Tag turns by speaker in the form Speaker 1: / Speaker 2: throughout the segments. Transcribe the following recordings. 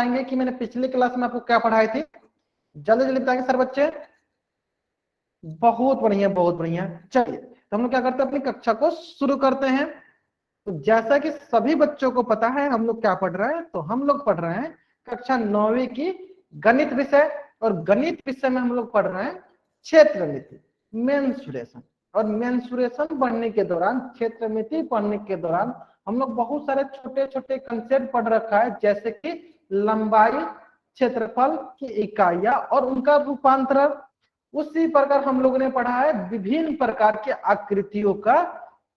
Speaker 1: बताएंगे कि मैंने पिछले क्लास में आपको क्या पढ़ाई थी, जल्दी जल्दी बताएंगे सर बच्चे। बहुत बढ़िया बहुत बढ़िया। चलिए तो हम लोग क्या करते हैं, अपनी कक्षा को शुरू करते हैं। तो जैसा कि सभी बच्चों को पता है हम लोग क्या पढ़ रहे हैं, तो हम लोग पढ़ रहे हैं कक्षा 9वीं की गणित विषय। और गणित विषय में हम लोग पढ़ रहे हैं क्षेत्रमिति, मेंसुरेशन। और मेंसुरेशन पढ़ने के दौरान, क्षेत्रमिति पढ़ने के दौरान हम लोग बहुत सारे छोटे छोटे कंसेप्ट पढ़ रखा है, जैसे कि लंबाई, क्षेत्रफल की इकाइयां और उनका रूपांतरण। उसी प्रकार हम लोगों ने पढ़ा है विभिन्न प्रकार की आकृतियों का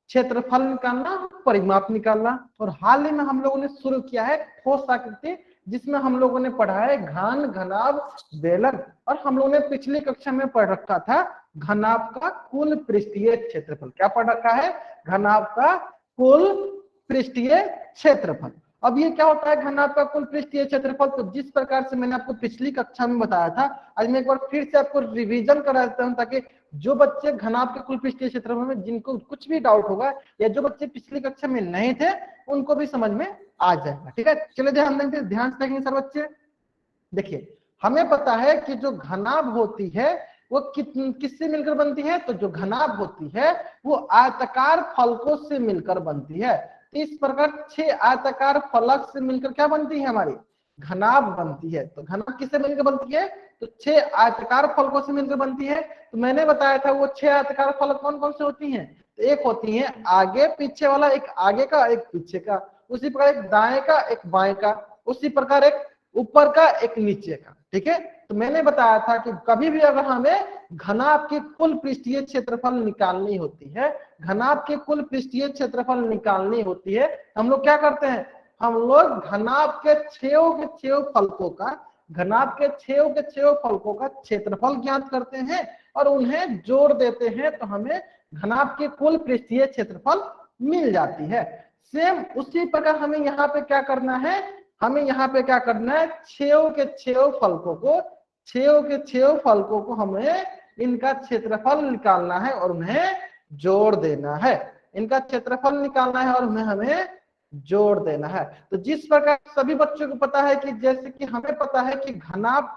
Speaker 1: क्षेत्रफल निकालना, परिमाप निकालना। और हाल ही में हम लोगों ने शुरू किया है ठोस आकृति, जिसमें हम लोगों ने पढ़ा है घन, घनाभ, बेलन। और हम लोगों ने पिछली कक्षा में पढ़ रखा था घनाभ का कुल पृष्ठीय क्षेत्रफल। क्या पढ़ रखा है? घनाभ का कुल पृष्ठीय क्षेत्रफल। अब ये क्या होता है घनाभ का कुल पृष्ठीय क्षेत्रफल? तो जिस प्रकार से मैंने आपको पिछली कक्षा में बताया था, आज मैं एक बार फिर से आपको रिवीजन करा देता हूं, ताकि जो बच्चे घनाभ के कुल पृष्ठीय क्षेत्रफल में जिनको कुछ भी डाउट होगा, या जो बच्चे पिछली कक्षा में नहीं थे, उनको भी समझ में आ जाएगा। ठीक है, चलिए ध्यान देंगे, ध्यान से देखेंगे सर बच्चे। देखिए, हमें पता है कि जो घनाभ होती है वो किससे मिलकर बनती है? तो जो घनाभ होती है वो आयताकार फलकों से मिलकर बनती है। इस प्रकार 6 आयताकार फलक से मिलकर क्या बनती है? हमारी घनाभ बनती है। तो घनाभ किससे मिलकर बनती है? तो 6 आयताकार फलकों से मिलकर बनती है। तो मैंने बताया था वो 6 आयताकार फलक कौन कौन से होती हैं? तो एक होती है आगे पीछे वाला, एक आगे का एक पीछे का, उसी प्रकार एक दाएं का एक बाएं का, उसी प्रकार एक ऊपर का एक नीचे का। ठीक है, तो मैंने बताया था कि कभी भी अगर हमें घनाभ के कुल पृष्ठीय क्षेत्रफल निकालनी होती है, घनाभ के कुल पृष्ठीय क्षेत्रफल निकालनी होती है, हम लोग क्या करते हैं? हम लोग घनाभ के छेव फलकों का, घनाभ के छेव फलकों का क्षेत्रफल ज्ञात करते हैं और उन्हें जोड़ देते हैं, तो हमें घनाभ के कुल पृष्ठीय क्षेत्रफल मिल जाती है। सेम उसी प्रकार हमें यहाँ पे क्या करना है? हमें यहाँ पे क्या करना है? छेव फलकों को हमें इनका क्षेत्रफल निकालना है और उन्हें जोड़ देना है। इनका क्षेत्रफल निकालना है और उन्हें हमें जोड़ देना है। तो जिस प्रकार सभी बच्चों को पता है कि जैसे कि हमें पता है कि घनाभ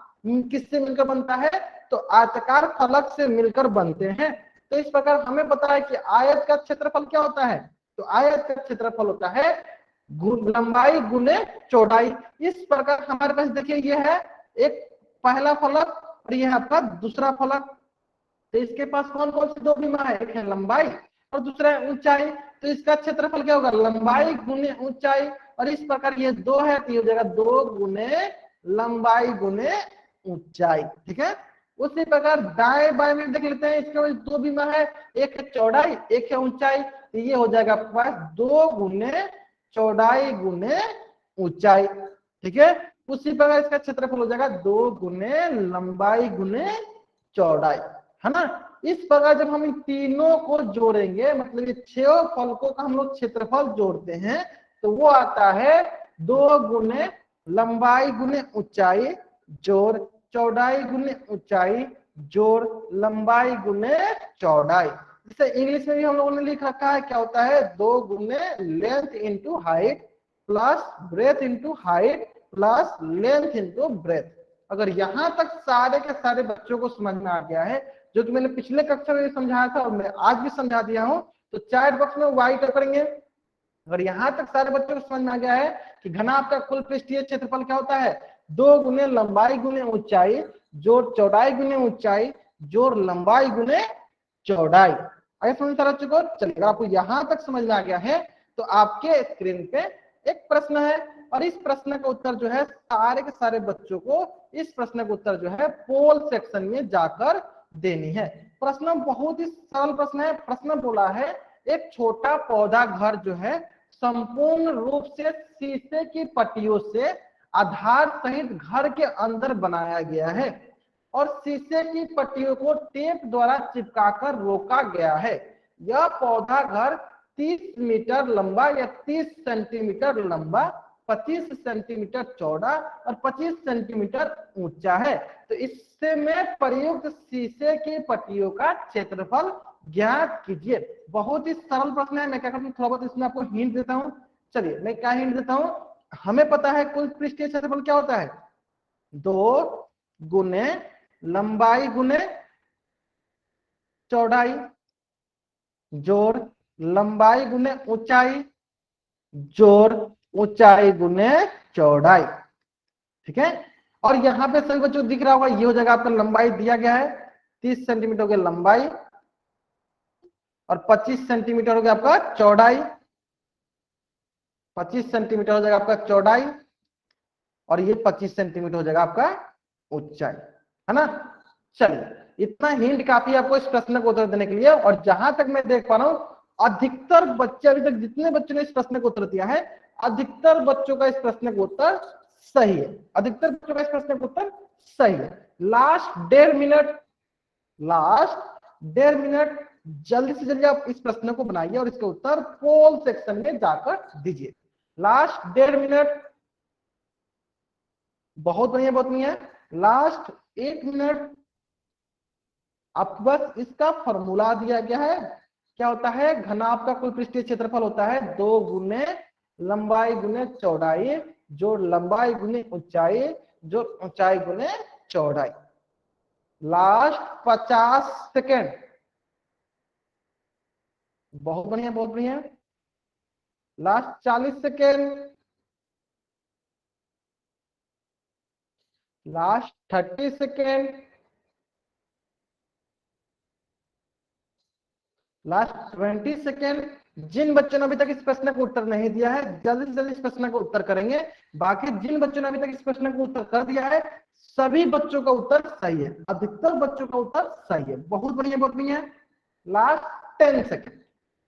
Speaker 1: किससे मिलकर बनता है? तो आयताकार फलक से मिलकर बनते हैं। तो इस प्रकार हमें पता है कि आयत का क्षेत्रफल क्या होता है? तो आयत का क्षेत्रफल होता है लंबाई गुने चौड़ाई। इस प्रकार हमारे पास देखिए ये है एक पहला फलक और ये है आपका दूसरा फलक। तो इसके पास कौन कौन सी दो बीमा है? एक है लंबाई और दूसरा है ऊंचाई। तो इसका क्षेत्रफल क्या होगा? लंबाई गुने ऊंचाई। और इस प्रकार ये दो है तो ये हो जाएगा 2 गुने लंबाई गुने ऊंचाई। ठीक है, उसी प्रकार दाएं बाएं में देख लेते हैं, इसके दो बीमा है, एक है चौड़ाई एक है ऊंचाई। तो ये हो जाएगा आपके पास 2 गुने चौड़ाई गुने ऊंचाई। ठीक है, उसी प्रकार इसका क्षेत्रफल हो जाएगा 2 गुने लंबाई गुने चौड़ाई, है ना। इस प्रकार जब हम इन तीनों को जोड़ेंगे, मतलब ये 6 फलकों का हम लोग क्षेत्रफल जोड़ते हैं, तो वो आता है 2 गुने लंबाई गुने ऊंचाई जोड़ चौड़ाई गुने ऊंचाई जोड़ लंबाई गुने चौड़ाई। जैसे इंग्लिश में भी हम लोगों ने लिख रखा है, क्या होता है? 2 गुने length into height plus breadth into height plus length into breadth. अगर यहां तक सारे के सारे बच्चों को समझ में आ गया है, जो कि मैंने पिछले कक्षा में भी समझाया था और मैं आज भी समझा दिया हूं, तो चैट बॉक्स में वाइट करेंगे। अगर यहां तक सारे बच्चों को समझ में आ गया है कि घनाभ का कुल पृष्ठीय क्षेत्रफल क्या होता है? 2 गुने लंबाई गुने ऊंचाई जोड़ चौड़ाई गुने ऊंचाई जोड़ लंबाई गुने चौड़ाई। अगर समझ सारा बच्चों को चलेगा, आपको यहां तक समझ में आ गया है, तो आपके स्क्रीन पे एक प्रश्न है और इस प्रश्न का उत्तर जो है सारे के सारे बच्चों को, इस प्रश्न का उत्तर जो है पोल सेक्शन में जाकर देनी है। प्रश्न बहुत ही सरल प्रश्न है। प्रश्न बोला है एक छोटा पौधा घर जो है संपूर्ण रूप से शीशे की पट्टियों से आधार सहित घर के अंदर बनाया गया है और शीशे की पट्टियों को टेप द्वारा चिपकाकर रोका गया है। यह पौधा घर 30 मीटर लंबा या 30 सेंटीमीटर लंबा, 25 सेंटीमीटर चौड़ा और 25 सेंटीमीटर ऊंचा है। तो इससे में प्रयुक्त शीशे की पट्टियों का क्षेत्रफल ज्ञात कीजिए। बहुत ही सरल प्रश्न है। मैं क्या करता हूँ, थोड़ा बहुत इसमें आपको हिंट देता हूँ। चलिए मैं क्या हिंट देता हूँ, हमें पता है कुल पृष्ठीय क्षेत्रफल क्या होता है, 2 गुने लंबाई गुने चौड़ाई जोड़ लंबाई गुने ऊंचाई जोड़ ऊंचाई गुने चौड़ाई। ठीक है, और यहाँ पे सभी बच्चों दिख रहा होगा, ये हो जाएगा आपका लंबाई दिया गया है 30 सेंटीमीटर हो गया लंबाई और 25 सेंटीमीटर हो गया आपका चौड़ाई, 25 सेंटीमीटर हो जाएगा आपका चौड़ाई और ये 25 सेंटीमीटर हो जाएगा आपका ऊंचाई, है ना। चलिए इतना हिंट काफी आपको इस प्रश्न को उत्तर देने के लिए। और जहां तक मैं देख पा रहा हूं अधिकतर बच्चे, अभी तक जितने बच्चों ने इस प्रश्न को उत्तर दिया है, अधिकतर बच्चों का इस प्रश्न का उत्तर सही है, अधिकतर बच्चों का इस प्रश्न का उत्तर सही है। लास्ट 1.5 मिनट जल्दी से जल्दी आप इस प्रश्न को बनाइए और इसका उत्तर पोल सेक्शन में जाकर दीजिए। लास्ट 1.5 मिनट, बहुत बढ़िया बहुत बढ़िया। लास्ट 1 मिनट आपको बस इसका फॉर्मूला दिया गया है, क्या होता है, घनाभ का कुल पृष्ठीय क्षेत्रफल होता है 2 गुने लंबाई गुने चौड़ाई जो लंबाई गुने ऊंचाई जो ऊंचाई गुने चौड़ाई। लास्ट 50 सेकेंड, बहुत बढ़िया बहुत बढ़िया। Last 40 second, last 30 second, last 20 second. जिन बच्चों ने अभी तक इस प्रश्न को उत्तर नहीं दिया है जल्दी से जल्दी इस प्रश्न को उत्तर करेंगे। बाकी जिन बच्चों ने अभी तक इस प्रश्न को उत्तर कर दिया है सभी बच्चों का उत्तर सही है, अधिकतर बच्चों का उत्तर सही है, बहुत बढ़िया बहुत बढ़िया। Last 10 second.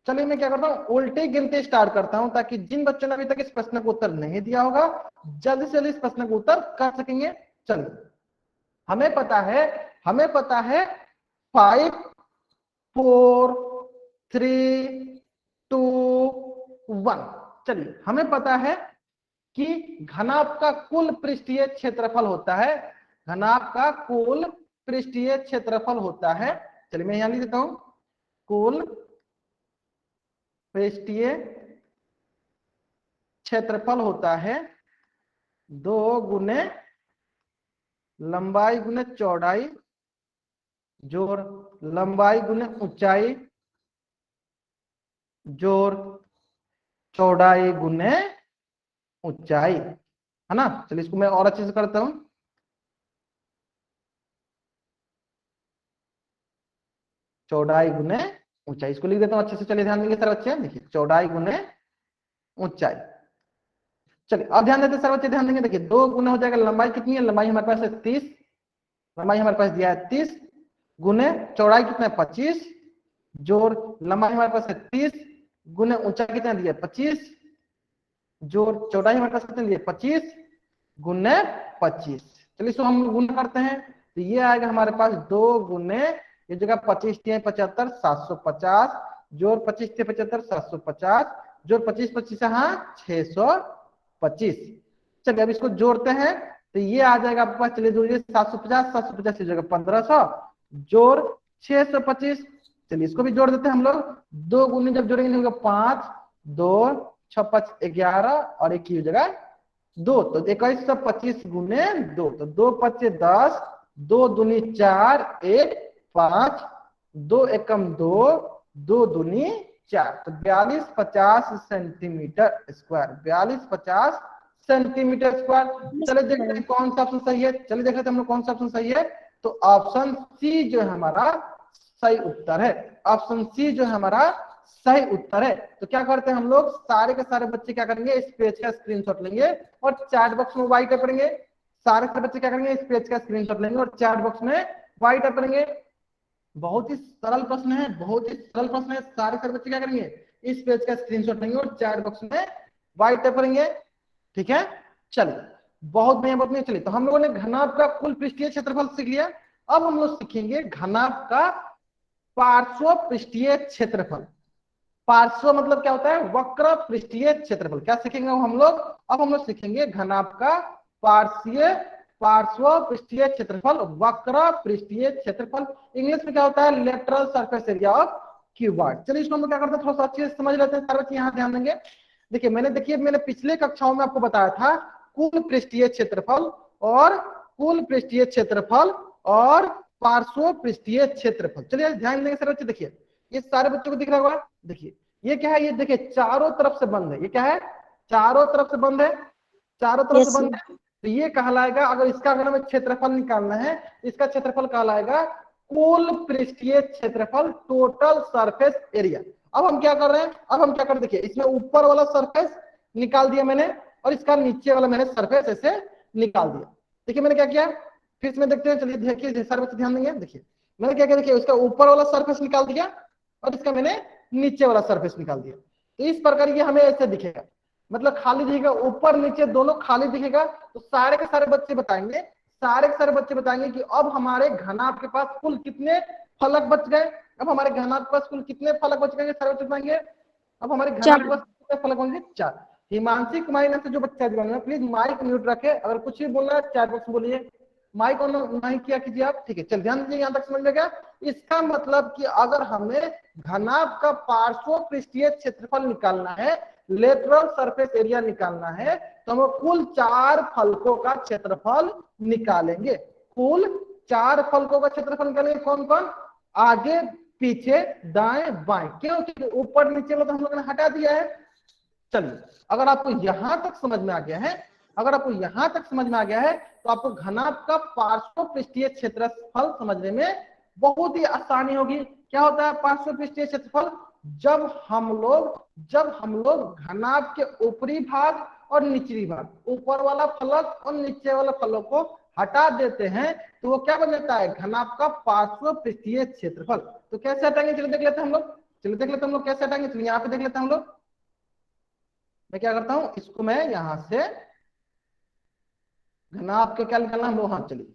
Speaker 1: चलिए मैं क्या करता हूँ उल्टे गिनते स्टार्ट करता हूं ताकि जिन बच्चों ने अभी तक इस प्रश्न को उत्तर नहीं दिया होगा जल्दी से जल्दी इस प्रश्न को उत्तर कर सकेंगे। चलिए हमें पता है 5 4 3 2 1। चलिए हमें पता है कि घनाभ का कुल पृष्ठीय क्षेत्रफल होता है, घनाभ का कुल पृष्ठीय क्षेत्रफल होता है। चलिए मैं यहां लिख देता हूं, कुल पृष्ठीय क्षेत्रफल होता है 2 गुने लंबाई गुने चौड़ाई जोड़ लंबाई गुने ऊंचाई जोड़ चौड़ाई गुने ऊंचाई, है ना। चलिए इसको मैं और अच्छे से करता हूं, चौड़ाई गुने ऊंचाई, इसको लिख देता हूं अच्छे से। चलिए ध्यान देंगे सर बच्चे, देखिए चौड़ाई गुने ऊंचाई। चलिए अब ध्यान देते सर बच्चे, ध्यान देंगे, देखिए 2 गुना हो जाएगा लंबाई कितनी है, लंबाई हमारे पास है 30, लंबाई हमारे पास दिया है 30 गुने चौड़ाई कितना है 25 जोड़ लंबाई हमारे पास है 30 गुने ऊंचाई कितना दिया 25 जोड़ चौड़ाई हमारे पास कितना दिया 25 गुने 25। चलिए इसको हम गुना करते हैं तो ये आएगा हमारे पास 2 गुने ये जगह 25 × 75 750 जोड़ 25 × 75 750 जोड़ 25 25 हाँ 625। चलिए अब इसको जोड़ते हैं तो ये आ जाएगा आपके पास, चलिए जोड़िए 750 750 की जगह 1500 जोड़ 625। चलिए इसको भी जोड़ देते हैं हम लोग, 2 गुने जब जोड़ेंगे होगा 5 2 6 5 11 और एक की जगह 2 तो 2125 गुने 2 तो 2 5 10 2 दूनी 4 1 5 2 एकम 2 2 दूनी 4 तो 4250 सेंटीमीटर स्क्वायर, 4250 सेंटीमीटर स्क्वायर। चलिए देखते हैं कौन सा ऑप्शन सही है, चलिए देख लेते हैं हम लोग कौन सा ऑप्शन सही है। तो ऑप्शन सी जो है हमारा सही उत्तर है, ऑप्शन सी जो है हमारा सही उत्तर है। तो क्या करते हैं हम लोग सारे के सारे बच्चे क्या करेंगे इस पेज का स्क्रीनशॉट लेंगे और चैट बॉक्स में वाई टाइप करेंगे, सारे के बच्चे क्या करेंगे इस पेज का स्क्रीनशॉट लेंगे और चैट बॉक्स में वाई टाइप करेंगे। बहुत ही सरल प्रश्न है, बहुत ही सरल प्रश्न है, सारे बच्चे क्या करेंगे इस पेज का स्क्रीनशॉट लेंगे और चैट बॉक्स में वाई टाइप करेंगे, ठीक है। चलिए बहुत बढ़िया बहुत बढ़िया। चलिए तो हम लोगों ने घनाभ का कुल पृष्ठीय क्षेत्रफल सीख लिया, अब हम लोग सीखेंगे घनाभ का पार्श्व पृष्ठीय क्षेत्रफल। पार्श्व मतलब क्या होता है, वक्र पृष्ठीय क्षेत्रफल। क्या सीखेंगे हम लोग, अब हम लोग सीखेंगे घनाभ का पार्श्व पृष्ठीय क्षेत्रफल, वक्र पृष्ठीय क्षेत्रफल। इंग्लिश में क्या होता है, lateral surface area of cuboid. चलिए इसको हम लोग क्या करते हैं थोड़ा सा अच्छे से समझ लेते हैं, सारे बच्चे यहाँ ध्यान देंगे। देखिए मैंने पिछले कक्षाओं में आपको बताया था कुल पृष्ठीय क्षेत्रफल और कुल पृष्ठीय क्षेत्रफल और पार्श्व पृष्ठीय क्षेत्रफल। चलिए ध्यान देंगे सर बच्चे, देखिए ये सारे बच्चों को दिख रहा होगा। देखिए ये क्या है, ये देखिए चारों तरफ से बंद है। ये क्या है, चारों तरफ से बंद है, चारों तरफ से बंद है। तो ये कहलाएगा, अगर इसका अगर हमें क्षेत्रफल निकालना है, इसका क्षेत्रफल कहलाएगा कुल पृष्ठीय क्षेत्रफल, टोटल सरफेस एरिया। अब हम क्या कर रहे हैं, अब हम क्या कर, देखिए इसमें ऊपर वाला सरफेस निकाल दिया मैंने और इसका नीचे वाला मैंने सरफेस ऐसे निकाल दिया। देखिए मैंने क्या किया, फिर इसमें देखते हैं। चलिए देखिए सारे बच्चे ध्यान देंगे। देखिए मैंने क्या किया, देखिए उसका ऊपर वाला सरफेस निकाल दिया और इसका मैंने नीचे वाला सरफेस निकाल दिया। तो इस प्रकार ये हमें ऐसे दिखेगा, मतलब खाली दिखेगा, ऊपर नीचे दोनों खाली दिखेगा। तो सारे के सारे बच्चे बताएंगे, सारे के सारे बच्चे बताएंगे कि अब हमारे घनाभ के पास कुल कितने फलक बच गए। अब हमारे घनाभ के पास कुल कितने फलक बच गए, सारे बच्चे बताएंगे। अब हमारे घनाभ के पास कितने फलक होंगे, 4। हिमांशी कुमारी नाम से जो बच्चा दिया, प्लीज माइक म्यूट रखे, अगर कुछ भी बोलना है चैट बॉक्स में बोलिए, माइक ऑन नहीं किया कीजिए आप, ठीक है। चल ध्यान दीजिए, यहाँ तक समझ में गया। इसका मतलब कि अगर हमें घनाभ का पार्श्व पृष्ठीय क्षेत्रफल निकालना है, लेटरल सरफेस एरिया निकालना है, तो हम कुल 4 फलकों का क्षेत्रफल निकालेंगे। कुल 4 फलकों का क्षेत्रफल निकालेंगे। कौन कौन, आगे पीछे दाएं बाएं, क्योंकि ऊपर नीचे वाला तो हम लोगों ने हटा दिया है। चलिए अगर आपको यहां तक समझ में आ गया है, अगर आपको यहां तक समझ में आ गया है, तो आपको घनाभ का पार्श्व पृष्ठीय क्षेत्रफल समझने में बहुत ही आसानी होगी। क्या होता है पार्श्व पृष्ठीय क्षेत्रफल, जब हम लोग घनाभ के ऊपरी भाग और निचली भाग, ऊपर वाला फलक और नीचे वाला फलक को हटा देते हैं, तो वो क्या बन जाता है, घनाभ का पार्श्व पृष्ठीय क्षेत्रफल। तो कैसे हटाएंगे, चलिए देख लेते हैं हम लोग, चलिए देख लेते हैं हम लोग कैसे हटाएंगे। चलिए यहाँ पे देख लेते हैं हम लोग। मैं क्या करता हूं, इसको मैं यहां से घनाभ के क्या निकालना हम लोग, हाँ चलिए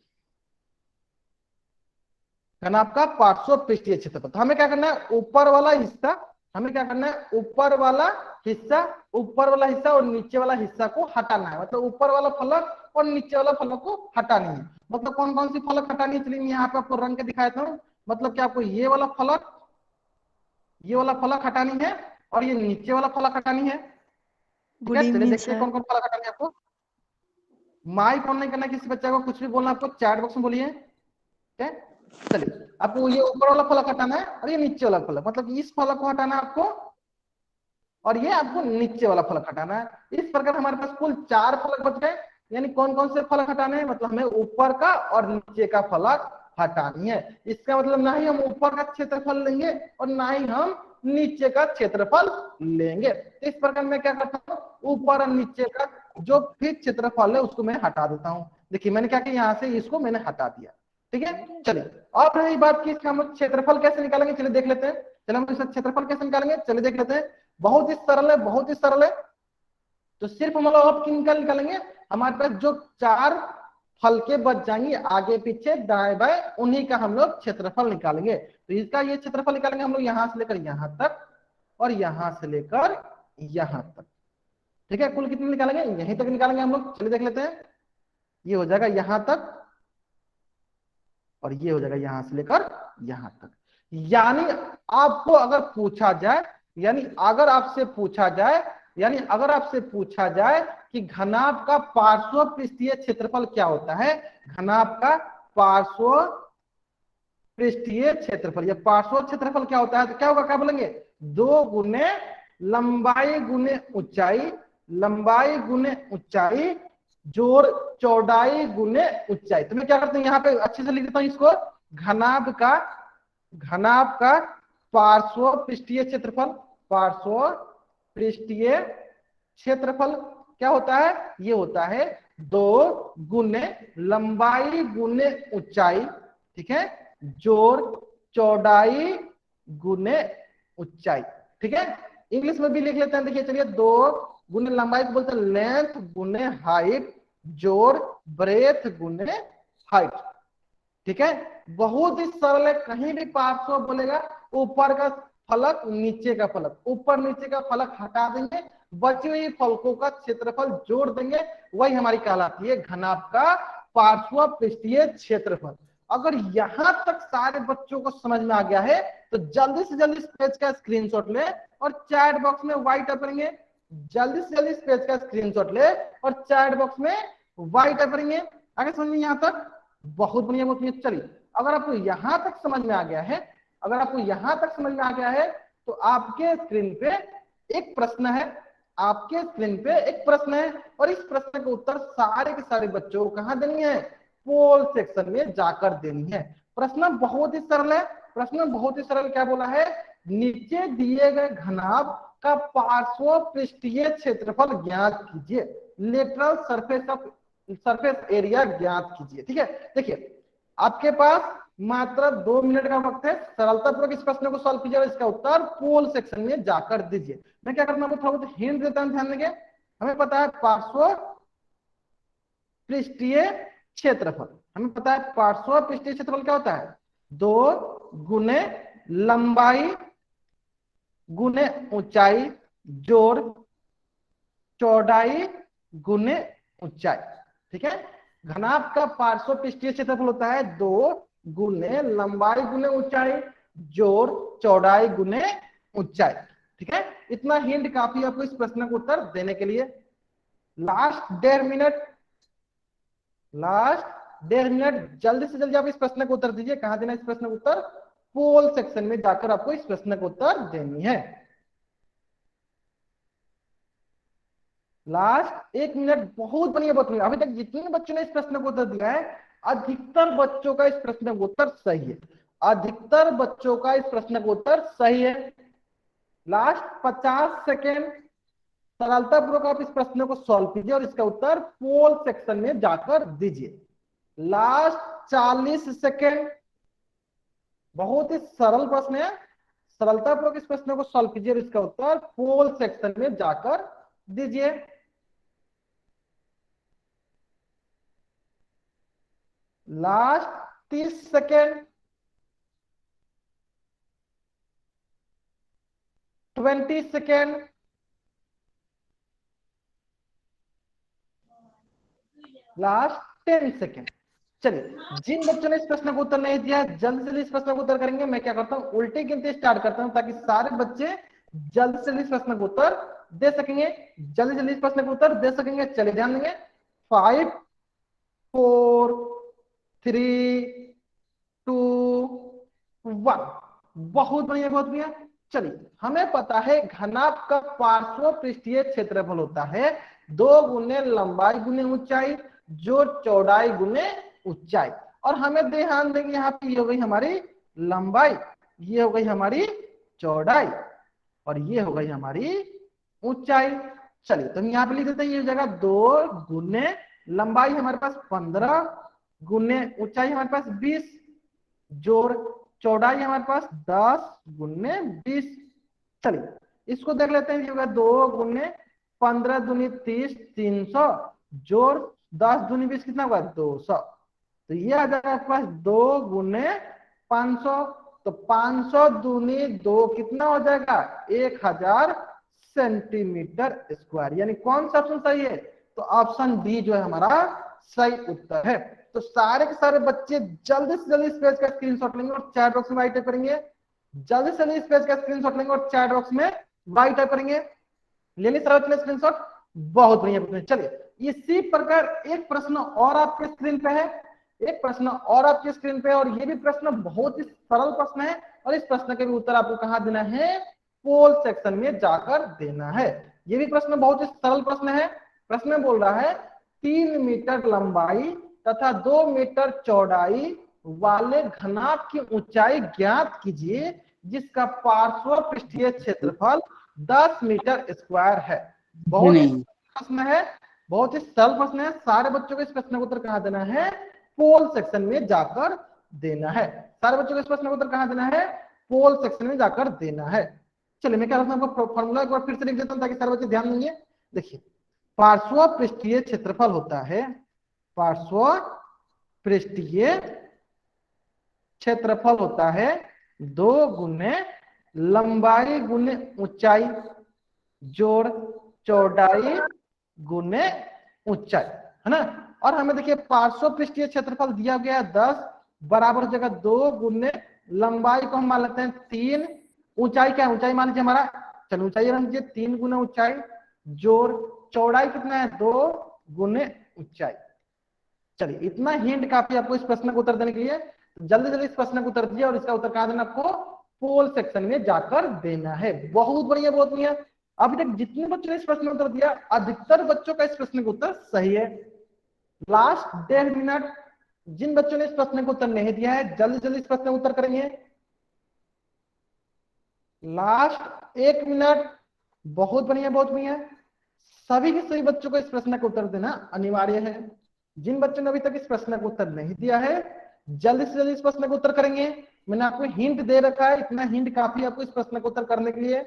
Speaker 1: घनाभ का पार्श्व पृष्ठीय क्षेत्रफल। तो हमें क्या करना है, ऊपर वाला हिस्सा, हमें क्या करना है, ऊपर वाला हिस्सा और नीचे वाला हिस्सा को हटाना है। मतलब ऊपर वाला फलक और नीचे वाला फलक को हटानी है। मतलब कौन कौन सी फलक हटानी है, चलिए यहाँ पे आपको रंग के दिखाता हूँ। मतलब क्या आपको ये वाला फलक हटानी है और ये नीचे वाला फलक हटानी है। ठीक है, चलिए देखते हैं कौन कौन फलक हटानी है आपको। माइक ऑन नहीं करना किसी बच्चे को, कुछ भी बोलना आपको चैट बॉक्स में बोलिए। ठीक है, चलिए आपको ये ऊपर वाला फलक हटाना है और ये नीचे वाला फलक, मतलब इस फलक को हटाना है आपको और ये आपको नीचे वाला फलक हटाना है। इस प्रकार हमारे पास कुल 4 फलक बच गए। यानी कौन कौन से फलक हटाने हैं, मतलब हमें ऊपर का और नीचे का फलक हटानी है। इसका मतलब ना ही हम ऊपर का क्षेत्रफल लेंगे और ना ही हम नीचे का क्षेत्रफल लेंगे। तो इस प्रकार मैं क्या करता हूँ, ऊपर और नीचे का जो फिर क्षेत्रफल है उसको मैं हटा देता हूँ। देखिए मैंने क्या किया, यहाँ से इसको मैंने हटा दिया। ठीक है, चलिए अब रही बात की इसका हम क्षेत्रफल कैसे निकालेंगे, चलिए देख लेते हैं। चलिए हम इसका क्षेत्रफल कैसे निकालेंगे, चलिए देख लेते हैं। बहुत ही सरल है, बहुत ही सरल है। तो सिर्फ हम लोग अब किनका निकालेंगे, हमारे पास जो 4 फलके बच जाएंगे आगे पीछे दाएं बाएं, उन्हीं का हम लोग क्षेत्रफल निकालेंगे। तो इसका ये क्षेत्रफल निकालेंगे हम लोग यहां से लेकर यहां तक और यहां से लेकर यहां तक। ठीक है, कुल कितने निकालेंगे, यहीं तक निकालेंगे हम लोग। चलिए देख लेते हैं। ये हो जाएगा यहां तक और ये हो जाएगा यहां से लेकर यहां तक। यानी आपको अगर पूछा जाए, अगर आपसे पूछा जाए कि घनाभ का पार्श्व पृष्ठीय क्षेत्रफल क्या होता है, घनाभ का पार्श्व पृष्ठीय क्षेत्रफल या पार्श्व क्षेत्रफल क्या होता है, तो क्या होगा, क्या बोलेंगे, 2 गुने लंबाई गुने ऊंचाई जोड़ चौड़ाई गुने ऊंचाई। तो मैं क्या करता हूँ, यहाँ पे अच्छे से लिख देता हूँ इसको, घनाभ का पार्श्व पृष्ठीय क्षेत्रफल क्या होता है, ये होता है 2 गुने लंबाई गुने ऊंचाई, ठीक है, जोड़ चौड़ाई गुने ऊंचाई। ठीक है, इंग्लिश में भी लिख लेते हैं। देखिए चलिए, 2 गुने लंबाई को बोलते हैं लेंथ गुने हाइट जोड़ ब्रेथ गुने हाइट। ठीक है, बहुत ही सरल है। कहीं भी पार्श्व बोलेगा, ऊपर का फलक नीचे का फलक, ऊपर नीचे का फलक हटा देंगे, बची हुई फलकों का क्षेत्रफल जोड़ देंगे, वही हमारी कहलाती है घनाभ का पार्श्व पृष्ठीय क्षेत्रफल। अगर यहां तक सारे बच्चों को समझ में आ गया है तो जल्दी से जल्दी इस पेज का स्क्रीनशॉट ले और चैट बॉक्स में व्हाइट अप करेंगे, जल्दी से जल्दी इस पेज का स्क्रीनशॉट ले और चैट बॉक्स में वाई टाइप करेंगे। आगे समझ में यहाँ तक? बहुत बढ़िया बहुत बढ़िया। चलिए अगर आपको यहाँ तक समझ में आ गया है, अगर आपको यहाँ तक समझ में आ गया है तो आपके स्क्रीन पे एक प्रश्न है, आपके स्क्रीन पे एक प्रश्न है और इस प्रश्न का उत्तर सारे के सारे बच्चों को कहाँ देनी है? पोल सेक्शन में जाकर देनी है। प्रश्न बहुत ही सरल है, प्रश्न बहुत ही सरल। क्या बोला है? नीचे दिए गए घनाभ का पार्श्व पृष्ठीय क्षेत्रफल ज्ञात कीजिए, लेटरल सरफेस एरिया ज्ञात कीजिए। ठीक है, देखिए आपके पास मात्र 2 मिनट का वक्त है, सरलतापूर्वक इस प्रश्न को सॉल्व कीजिए और इसका उत्तर पोल सेक्शन में जाकर दीजिए। मैं क्या करता हूँ, थोड़ा बहुत हिंट देता हूं, ध्यान देंगे। हमें पता है पार्श्व पृष्ठीय क्षेत्रफल, हमें पता है पार्श्व पृष्ठीय क्षेत्रफल क्या होता है? 2 गुने लंबाई गुने ऊंचाई जोड़ चौड़ाई गुने ऊंचाई। ठीक है, घनाभ का पार्श्व पृष्ठीय क्षेत्रफल होता है 2 गुने लंबाई गुने ऊंचाई जोड़ चौड़ाई गुने ऊंचाई। ठीक है, इतना हिंट काफी है आपको इस प्रश्न का उत्तर देने के लिए। लास्ट 1.5 मिनट, लास्ट 1.5 मिनट, जल्दी से जल्दी आप इस प्रश्न का उत्तर दीजिए। कहां देना इस प्रश्न का उत्तर? पोल सेक्शन में जाकर आपको इस प्रश्न का उत्तर देनी है। Last 1 minute. बहुत बढ़िया बहुत बढ़िया। अभी तक जितने बच्चों ने इस प्रश्न को उत्तर दिया है, अधिकतर बच्चों का इस प्रश्न का उत्तर सही है, अधिकतर बच्चों का इस प्रश्न का उत्तर सही है। लास्ट 50 सेकेंड, सरलतापूर्वक आप इस प्रश्न को सॉल्व कीजिए और इसका उत्तर पोल सेक्शन में जाकर दीजिए। लास्ट 40 सेकेंड, बहुत ही सरल प्रश्न है, सरलतापूर्वक इस प्रश्न को सॉल्व कीजिए और इसका उत्तर पोल सेक्शन में जाकर दीजिए। Last 30 second, 20 second, last 10 second. चलिए, जिन बच्चों ने इस प्रश्न को उत्तर नहीं दिया जल्द से इस प्रश्न को उत्तर करेंगे। मैं क्या करता हूँ, उल्टी गिनती स्टार्ट करता हूँ ताकि सारे बच्चे जल्द से इस प्रश्न को उत्तर दे सकेंगे, जल्दी जल्दी इस प्रश्न को उत्तर दे सकेंगे। चलिए ध्यान देंगे। 5 4 3 2 1। बहुत बढ़िया बहुत बढ़िया। चलिए, हमें पता है घनाभ का पार्श्व पृष्ठीय क्षेत्रफल होता है 2 गुने लंबाई गुने ऊंचाई जो चौड़ाई गुने ऊंचाई। और हमें ध्यान देंगे यहाँ पे ये हो गई हमारी लंबाई, ये हो गई हमारी चौड़ाई और ये हो गई हमारी ऊंचाई। चलिए तो हम यहाँ पे लिख देते हैं, ये जगह 2 गुने लंबाई हमारे पास 15 गुने ऊंचाई हमारे पास 20 जोड़ चौड़ाई हमारे पास 10 गुने 20। चलिए इसको देख लेते हैं, ये होगा 2 गुने 15 दूनी 30 300 जोड़ 10 दूनी 20 कितना होगा? 200। तो ये आ जाएगा आपके पास 2 गुने 500, तो 500 दूनी 2 कितना हो जाएगा? 1000 सेंटीमीटर स्क्वायर। यानी कौन सा ऑप्शन सही है? तो ऑप्शन डी जो है हमारा सही उत्तर है। तो सारे के सारे बच्चे जल्दी से जल्दी इस पेज का स्क्रीनशॉट लेंगे और चैट बॉक्स में वाई टाइप करेंगे। जल्दी से जल्दी इस पेज का स्क्रीनशॉट लेंगे और चैट बॉक्स में वाई टाइप करेंगे। लेने सारे स्क्रीनशॉट। बहुत बढ़िया। चलिए इसी प्रकार एक प्रश्न और आपके स्क्रीन पे है, एक प्रश्न और आपके स्क्रीन पे है और ये भी प्रश्न बहुत ही सरल प्रश्न है और इस प्रश्न के भी उत्तर आपको कहाँ देना है? पोल सेक्शन में जाकर देना है। ये भी प्रश्न बहुत ही सरल प्रश्न है। प्रश्न बोल रहा है 3 मीटर लंबाई तथा 2 मीटर चौड़ाई वाले घनाभ की ऊंचाई ज्ञात कीजिए जिसका पार्श्व पृष्ठीय क्षेत्रफल 10 मीटर स्क्वायर है। बहुत ही प्रश्न है, बहुत ही सरल प्रश्न है। सारे बच्चों को इस प्रश्न का उत्तर कहाँ देना है? पोल सेक्शन में जाकर देना है। सारे बच्चों को इस प्रश्न का उत्तर कहाँ देना है? पोल सेक्शन में जाकर देना है। चलिए मैं क्या करता हूँ, आपको फॉर्मूला एक बार फिर से लिख देता हूँ ताकि सारे बच्चे ध्यान देंगे। देखिए पार्श्व पृष्ठीय क्षेत्रफल होता है, पार्श्व पृष्ठीय क्षेत्रफल होता है 2 गुने लंबाई गुने ऊंचाई जोड़ चौड़ाई गुने ऊंचाई, है ना। और हमें देखिए पार्श्व पृष्ठीय क्षेत्रफल दिया गया 10 बराबर जगह 2 गुने लंबाई को हम मान लेते हैं 3, ऊंचाई क्या? ऊंचाई मान लीजिए हमारा, चलो ऊंचाई मान लीजिए 3 गुना ऊंचाई जोड़, चौड़ाई कितना है 2 गुने ऊंचाई। चलिए इतना हिंट काफी आपको इस प्रश्न को उत्तर देने के लिए। जल्दी जल्दी इस प्रश्न को उत्तर दीजिए और इसका उत्तर कहाँ देना आपको, पोल सेक्शन में जाकर देना है। बहुत बढ़िया बहुत बढ़िया। अभी तक जितने बच्चों ने इस प्रश्न को उत्तर दिया अधिकतर बच्चों का इस प्रश्न का उत्तर सही है। लास्ट 1.5 मिनट, जिन बच्चों ने इस प्रश्न को उत्तर नहीं दिया है जल्दी जल्दी इस प्रश्न का उत्तर करेंगे। Last 1 minute. बहुत बढ़िया बहुत बढ़िया। सभी के सभी बच्चों को इस प्रश्न का उत्तर देना अनिवार्य है। जिन बच्चों ने अभी तक इस प्रश्न का उत्तर नहीं दिया है जल्दी से जल्दी इस प्रश्न का उत्तर करेंगे। मैंने आपको हिंट दे रखा है, इतना हिंट काफी आपको इस प्रश्न का उत्तर करने के लिए।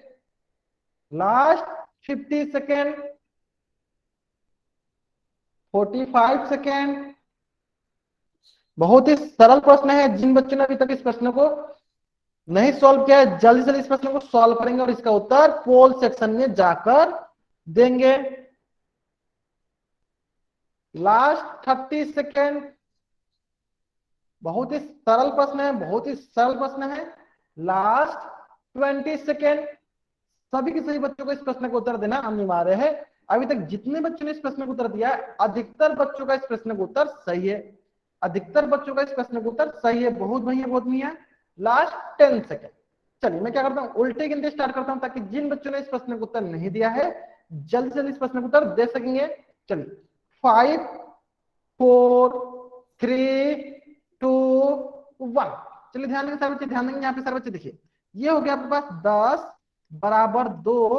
Speaker 1: Last 50 second, 45 second. बहुत ही सरल प्रश्न है। जिन बच्चों ने अभी तक इस प्रश्न को नहीं सॉल्व किया है जल्दी से इस प्रश्न को सॉल्व करेंगे और इसका उत्तर पोल सेक्शन में जाकर देंगे। Last 30 second. बहुत ही सरल प्रश्न है, बहुत ही सरल प्रश्न है। Last 20 second. सभी के सभी बच्चों को इस प्रश्न का उत्तर देना अनिवार्य है। अभी तक जितने बच्चों ने इस प्रश्न का उत्तर दिया है अधिकतर बच्चों का इस प्रश्न का उत्तर सही है। अधिकतर बच्चों का इस प्रश्न का उत्तर सही है। बहुत बढ़िया बहुत बढ़िया। Last 10 second. चलिए मैं क्या करता हूँ, उल्टे गिनती स्टार्ट करता हूँ ताकि जिन बच्चों ने इस प्रश्न का उत्तर नहीं दिया है जल्दी से जल्दी इस प्रश्न का उत्तर दे सकेंगे। चलिए 5 4 3 2 1। चलिए ध्यान देंगे सारे बच्चे, ध्यान देंगे। यहाँ पे सारे बच्चे देखिए, ये हो गया आपके पास 10 बराबर 2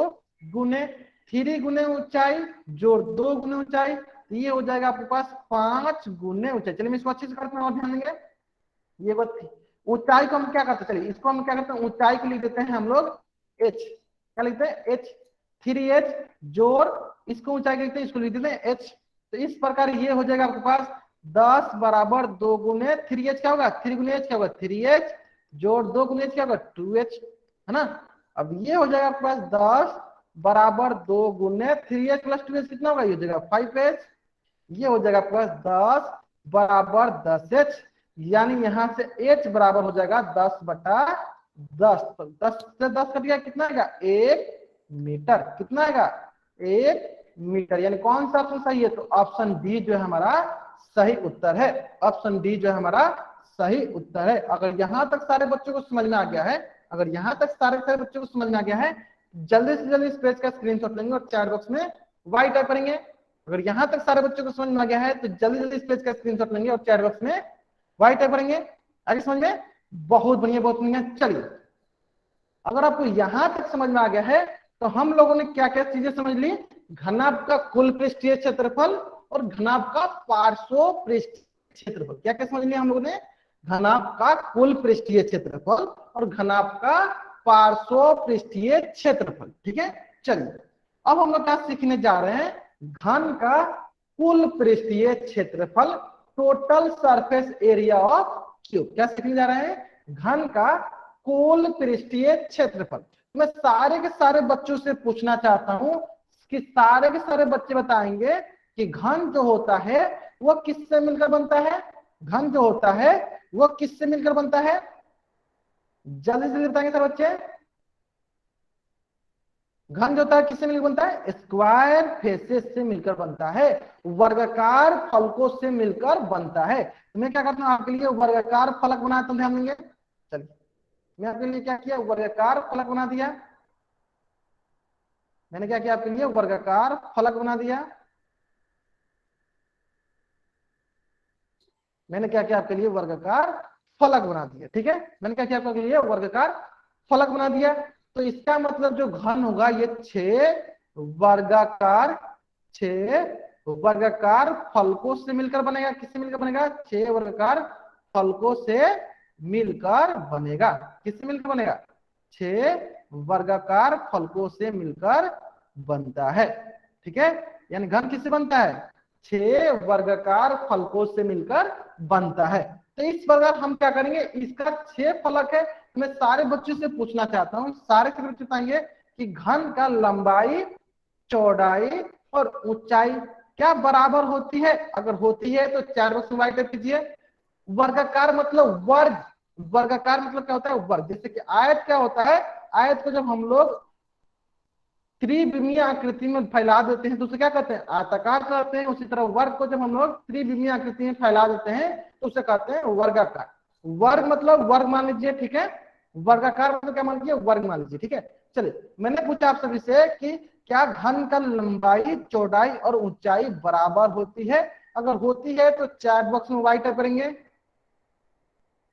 Speaker 1: गुने 3 गुने ऊंचाई जोड़ 2 गुने ऊंचाई, ये हो जाएगा आपके पास 5 गुने ऊंचाई। चलिए मैं इसको अच्छे से करते हैं और ध्यान देंगे। ये बात थी ऊंचाई को हम क्या करते हैं, चलिए इसको हम क्या करते हैं, ऊंचाई को लिख देते हैं हम लोग h। क्या लिखते हैं h, 3h जोड़ इसको ऊंचाई को लिखते हैं, इसको लिख देते हैं h। तो इस प्रकार ये हो जाएगा आपके पास 10 बराबर 2 गुने 3h क्या होगा, 3 गुने h क्या होगा 3h जोड़ 2 गुने h क्या होगा 2h, है ना। अब ये हो जाएगा आपके पास 10 बराबर 2 गुने 3h प्लस 2h कितना होगा, ये हो जाएगा 5h। ये हो जाएगा आपके पास 10 बराबर 10h, यानी यहां से h बराबर हो जाएगा 10 बटा 10। तो 10 से 10 कट गया, कितना आएगा 1 मीटर। कितना आएगा 1 मीटर। यानी कौन सा ऑप्शन सही है, तो ऑप्शन डी जो है हमारा सही उत्तर है। ऑप्शन डी जो है हमारा सही उत्तर है। अगर यहां तक सारे बच्चों को समझ में आ गया है, अगर यहां तक सारे बच्चों को समझ में आ गया है जल्दी से जल्दी इस पेज का स्क्रीनशॉट लेंगे और चैट बॉक्स में वाई टाइप करेंगे। अगर यहां तक सारे बच्चों को समझ में आ गया है तो जल्दी जल्दी इस पेज का स्क्रीनशॉट लेंगे और चैट बॉक्स में वाई टाइप करेंगे। आगे समझ में, बहुत बढ़िया बहुत बढ़िया। चलिए अगर आपको यहां तक समझ में आ गया है तो हम लोगों ने क्या क्या चीजें समझ ली, घनाभ का कुल पृष्ठीय क्षेत्रफल और घनाभ का पार्श्व पृष्ठीय क्षेत्रफल। क्या क्या समझ लिया हम लोगों ने, घनाभ का कुल पृष्ठीय क्षेत्रफल और घनाभ का पार्श्व पृष्ठीय क्षेत्रफल। ठीक है, चलिए अब हम लोग क्या सीखने जा रहे हैं, घन का कुल पृष्ठीय क्षेत्रफल, total surface area of cube. क्या सीखने जा रहे हैं, घन का कुल पृष्ठीय क्षेत्रफल। मैं सारे के सारे बच्चों से पूछना चाहता हूं कि सारे के सारे बच्चे बताएंगे कि घन जो होता है वह किससे मिलकर बनता है, घन जो होता है वह किससे मिलकर बनता है, जल्दी से बताएंगे सारे बच्चे। घन जो होता है किससे मिलकर बनता है, स्क्वायर फेसेस से मिलकर बनता है, वर्गाकार फलकों से मिलकर बनता है। तो मैं क्या करता हूं आपके लिए वर्गाकार फलक बनाता हूं, ध्यान देंगे। चलिए मैं आपके लिए क्या किया, वर्गाकार फलक बना दिया। मैंने क्या किया आपके लिए, वर्गाकार फलक बना दिया। मैंने क्या किया आपके लिए, वर्गाकार फलक बना दिया। ठीक है, मैंने क्या किया आपके लिए, वर्गाकार फलक बना दिया। तो इसका मतलब जो घन होगा ये 6 वर्गाकार फलकों से मिलकर बनेगा। किससे मिलकर बनेगा, 6 वर्गाकार फलकों से मिलकर बनेगा। किससे मिलकर बनेगा, 6 वर्गाकार फलकों से मिलकर बनता है। ठीक है, यानी घन किससे बनता है, 6 वर्गाकार फलकों से मिलकर बनता है। तो इस प्रकार हम क्या करेंगे, इसका 6 फलक है। तो मैं सारे बच्चों से पूछना चाहता हूं, सारे के बच्चे बताएंगे कि घन का लंबाई, चौड़ाई और ऊंचाई क्या बराबर होती है। अगर होती है तो 4 बॉक्स में टाइप कीजिए। वर्गाकार मतलब वर्ग, वर्गाकार मतलब क्या होता है, वर्ग। जैसे कि आयत क्या होता है, आयत को जब हम लोग त्रिविमीय आकृति में फैला देते हैं तो उसे क्या कहते हैं, आयताकार कहते हैं। उसी तरह वर्ग को जब हम लोग त्रिविमीय आकृति में फैला देते हैं तो उसे कहते हैं वर्गाकार। वर्ग मतलब वर्ग मान लीजिए, ठीक है। वर्गाकार मतलब क्या मान लीजिए, वर्ग मान लीजिए, ठीक है। चलिए, मैंने पूछा आप सभी से कि क्या घन का लंबाई, चौड़ाई और ऊंचाई बराबर होती है? अगर होती है तो चैट बॉक्स में वाइट टाइप करेंगे।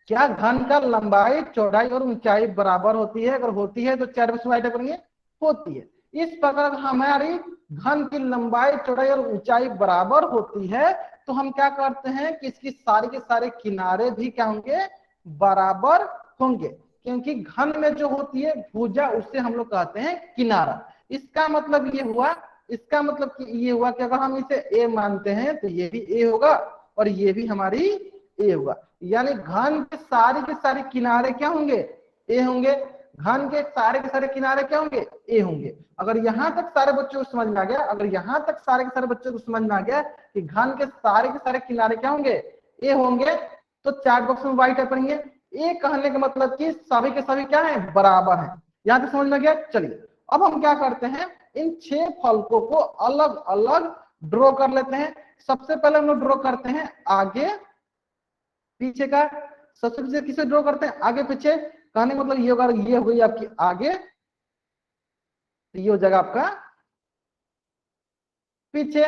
Speaker 1: क्या घन का लंबाई, चौड़ाई और ऊंचाई बराबर होती है? अगर होती है तो चैट बॉक्स में वाइट टाइप करेंगे, होती है। इस प्रकार हमारी घन की लंबाई, चौड़ाई और ऊंचाई बराबर होती है तो हम क्या करते हैं कि इसकी सारे के सारे किनारे भी क्या होंगे, बराबर होंगे। क्योंकि घन में जो होती है भुजा, उससे हम लोग कहते हैं किनारा। इसका मतलब ये हुआ, इसका मतलब कि ये हुआ कि अगर हम इसे ए मानते हैं तो ये भी ए होगा और ये भी हमारी ए होगा। यानी घन के सारे किनारे क्या होंगे, ए होंगे। घन के सारे किनारे क्या होंगे, ए होंगे। अगर यहां तक सारे बच्चों को समझ में आ गया, अगर यहां तक सारे के सारे बच्चों को समझ में आ गया कि घन के सारे किनारे क्या होंगे, ए होंगे, तो चैट बॉक्स में वाइट टाइप करेंगे। ए कहने का मतलब कि सभी के सभी क्या है, बराबर है। यहां तक समझ में आ गया। चलिए, अब हम क्या करते हैं, इन 6 फलकों को अलग अलग ड्रॉ कर लेते हैं। सबसे पहले हम लोग ड्रॉ करते हैं आगे पीछे का। सबसे पीछे किसे ड्रॉ करते हैं, आगे पीछे। कहने का मतलब ये होगा, ये हो गई आपकी आगे, तो ये हो जाएगा आपका पीछे।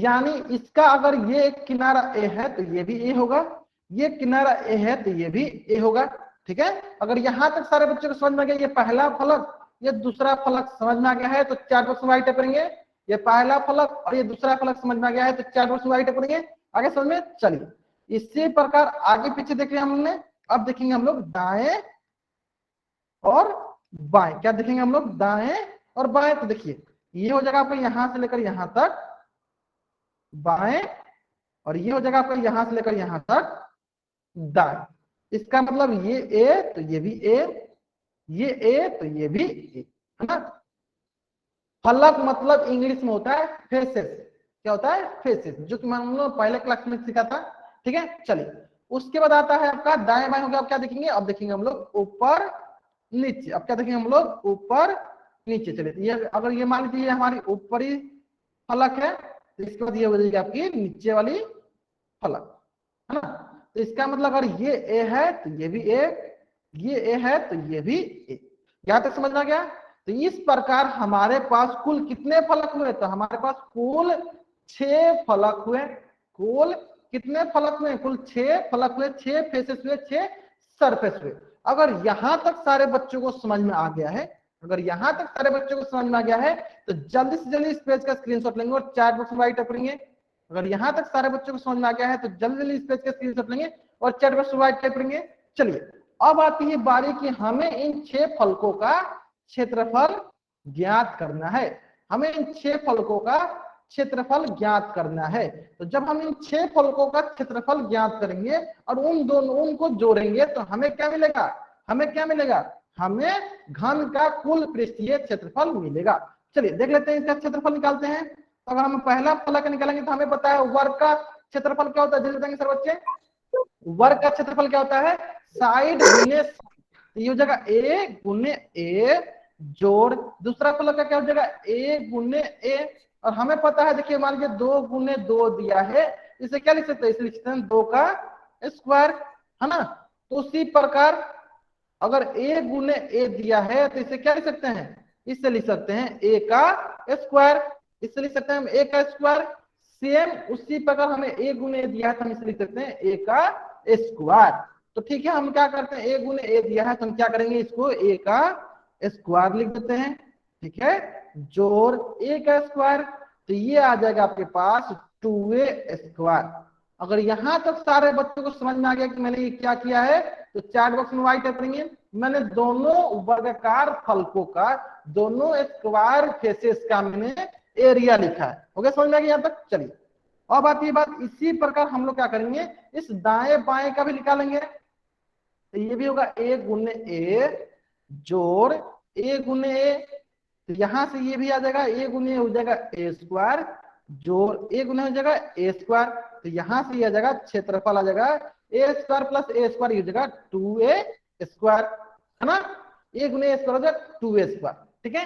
Speaker 1: यानी इसका अगर ये एक किनारा ए है तो ये भी ए होगा, ये किनारा ए है तो ये भी ए होगा, ठीक है। अगर यहां तक सारे बच्चों को समझ में आ गया, ये पहला फलक, ये दूसरा फलक समझ में आ गया है तो चैट बॉक्स में वाइट टाइप करेंगे। ये पहला फलक और ये दूसरा फलक समझ में आ गया है तो चैट बॉक्स में वाइट टाइप करेंगे। आगे समझ में। चलिए, इसी प्रकार आगे पीछे देख लिया हमने। अब देखेंगे हम लोग दाएं और बाएं। क्या देखेंगे हम लोग, दाएं और बाएं। तो देखिए, ये हो जाएगा आपका यहां से लेकर यहां तक बाएं, और ये हो जाएगा आपका यहां से लेकर यहां तक दाएं। इसका मतलब ये ए तो ये भी ए, ये ए तो ये भी ए, है ना। फलक मतलब इंग्लिश में होता है फेसेस। क्या होता है, फेसेस, जो कि हम लोग पहले क्लास में सीखा था, ठीक है। चलिए, उसके बाद आता है आपका दाएं बाएं हो गया। अब क्या देखेंगे, अब देखेंगे हम लोग ऊपर नीचे। अब क्या देखेंगे हम लोग, ऊपर नीचे। चलिए, ये अगर ये मान लीजिए हमारी ऊपरी फलक है तो इसके बाद ये हो जाएगी आपकी नीचे वाली फलक, है ना। तो इसका मतलब अगर ये ए है तो ये भी ए, ये ए है तो ये भी ए। यहां तक समझ में आ गया। तो इस प्रकार हमारे पास कुल कितने फलक हुए, तो हमारे पास कुल 6 फलक हुए। कुल कितने फलक हुए, कुल 6 फलक हुए, 6 फेसेस हुए, 6 सरफेस हुए। अगर यहां तक सारे बच्चों को समझ में आ गया है, अगर यहां तक सारे बच्चों को समझ में आ गया है तो जल्दी से जल्दी इस पेज का स्क्रीनशॉट लेंगे और चैट बॉक्स में राइट करेंगे। अगर यहां तक सारे बच्चों को समझ में आ गया है तो जल्दी जल्दी इस पेज का स्क्रीनशॉट लेंगे और चैट बॉक्स में राइट करेंगे। चलिए, अब आती है बारी कि हमें इन 6 फलकों का क्षेत्रफल ज्ञात करना है। हमें इन 6 फलकों का क्षेत्रफल ज्ञात करना है। तो जब हम इन 6 फलकों का क्षेत्रफल ज्ञात करेंगे और उन दोनों उनको जोड़ेंगे तो हमें क्या मिलेगा, हमें क्या मिलेगा, हमें घन का कुल पृष्ठीय क्षेत्रफल मिलेगा। चलिए देख लेते हैं, इसका क्षेत्रफल निकालते हैं। तो अगर हम पहला फलक निकालेंगे तो हमें पता है वर्ग का क्षेत्रफल क्या होता है, जल्दी बताएंगे सर बच्चे। वर्ग का क्षेत्रफल क्या होता है, साइड गुने, ये हो जाएगा ए गुने ए जोड़ दूसरा फलक का क्या हो जाएगा, ए गुने ए। और हमें पता है, देखिए मान लीजिए 2 गुने 2 दिया है, इसे क्या लिख सकते हैं, इसे लिख सकते हैं 2 का स्क्वायर, है ना। तो उसी प्रकार अगर ए गुने ए दिया है तो इसे क्या लिख सकते हैं, इससे लिख सकते हैं ए का स्क्वायर, इससे लिख सकते हैं हम ए का स्क्वायर। सेम उसी प्रकार हमें ए गुने ए दिया है तो हम इसे लिख सकते हैं ए का स्क्वायर। तो ठीक है, हम क्या करते हैं, ए गुने ए दिया है तो हम क्या करेंगे, इसको ए का स्क्वायर लिख देते हैं, ठीक है। जोड़ ए का स्क्वायर, तो ये आ जाएगा आपके पास 2a स्क्वायर। अगर यहां तक सारे बच्चों को समझ में आ गया कि मैंने ये क्या किया है तो चैट बॉक्स में वाइट करेंगे। मैंने दोनों वर्गाकार फलकों का, दोनों स्क्वायर फेसेस का मैंने एरिया लिखा है। हो गया समझ में आ गया यहां तक। चलिए, अब आती है बात, इसी प्रकार हम लोग क्या करेंगे, इस दाएं बाएं का भी निकालेंगे। तो ये भी होगा ए गुने ए जोड़ ए गुने ए, तो यहां से ये भी आ जाएगा ए गुने हो जाएगा ए स्क्वायर जोड़ ए गुने हो जाएगा ए स्क्वायर। तो यहां से ये आ जाएगा क्षेत्रफल आ जाएगा ए स्क्वायर प्लस ए स्क्वायर हो जाएगा 2a स्क्वायर, है ना। ए गुने ए स्क्वायर हो जाएगा 2a स्क्वायर। ठीक है।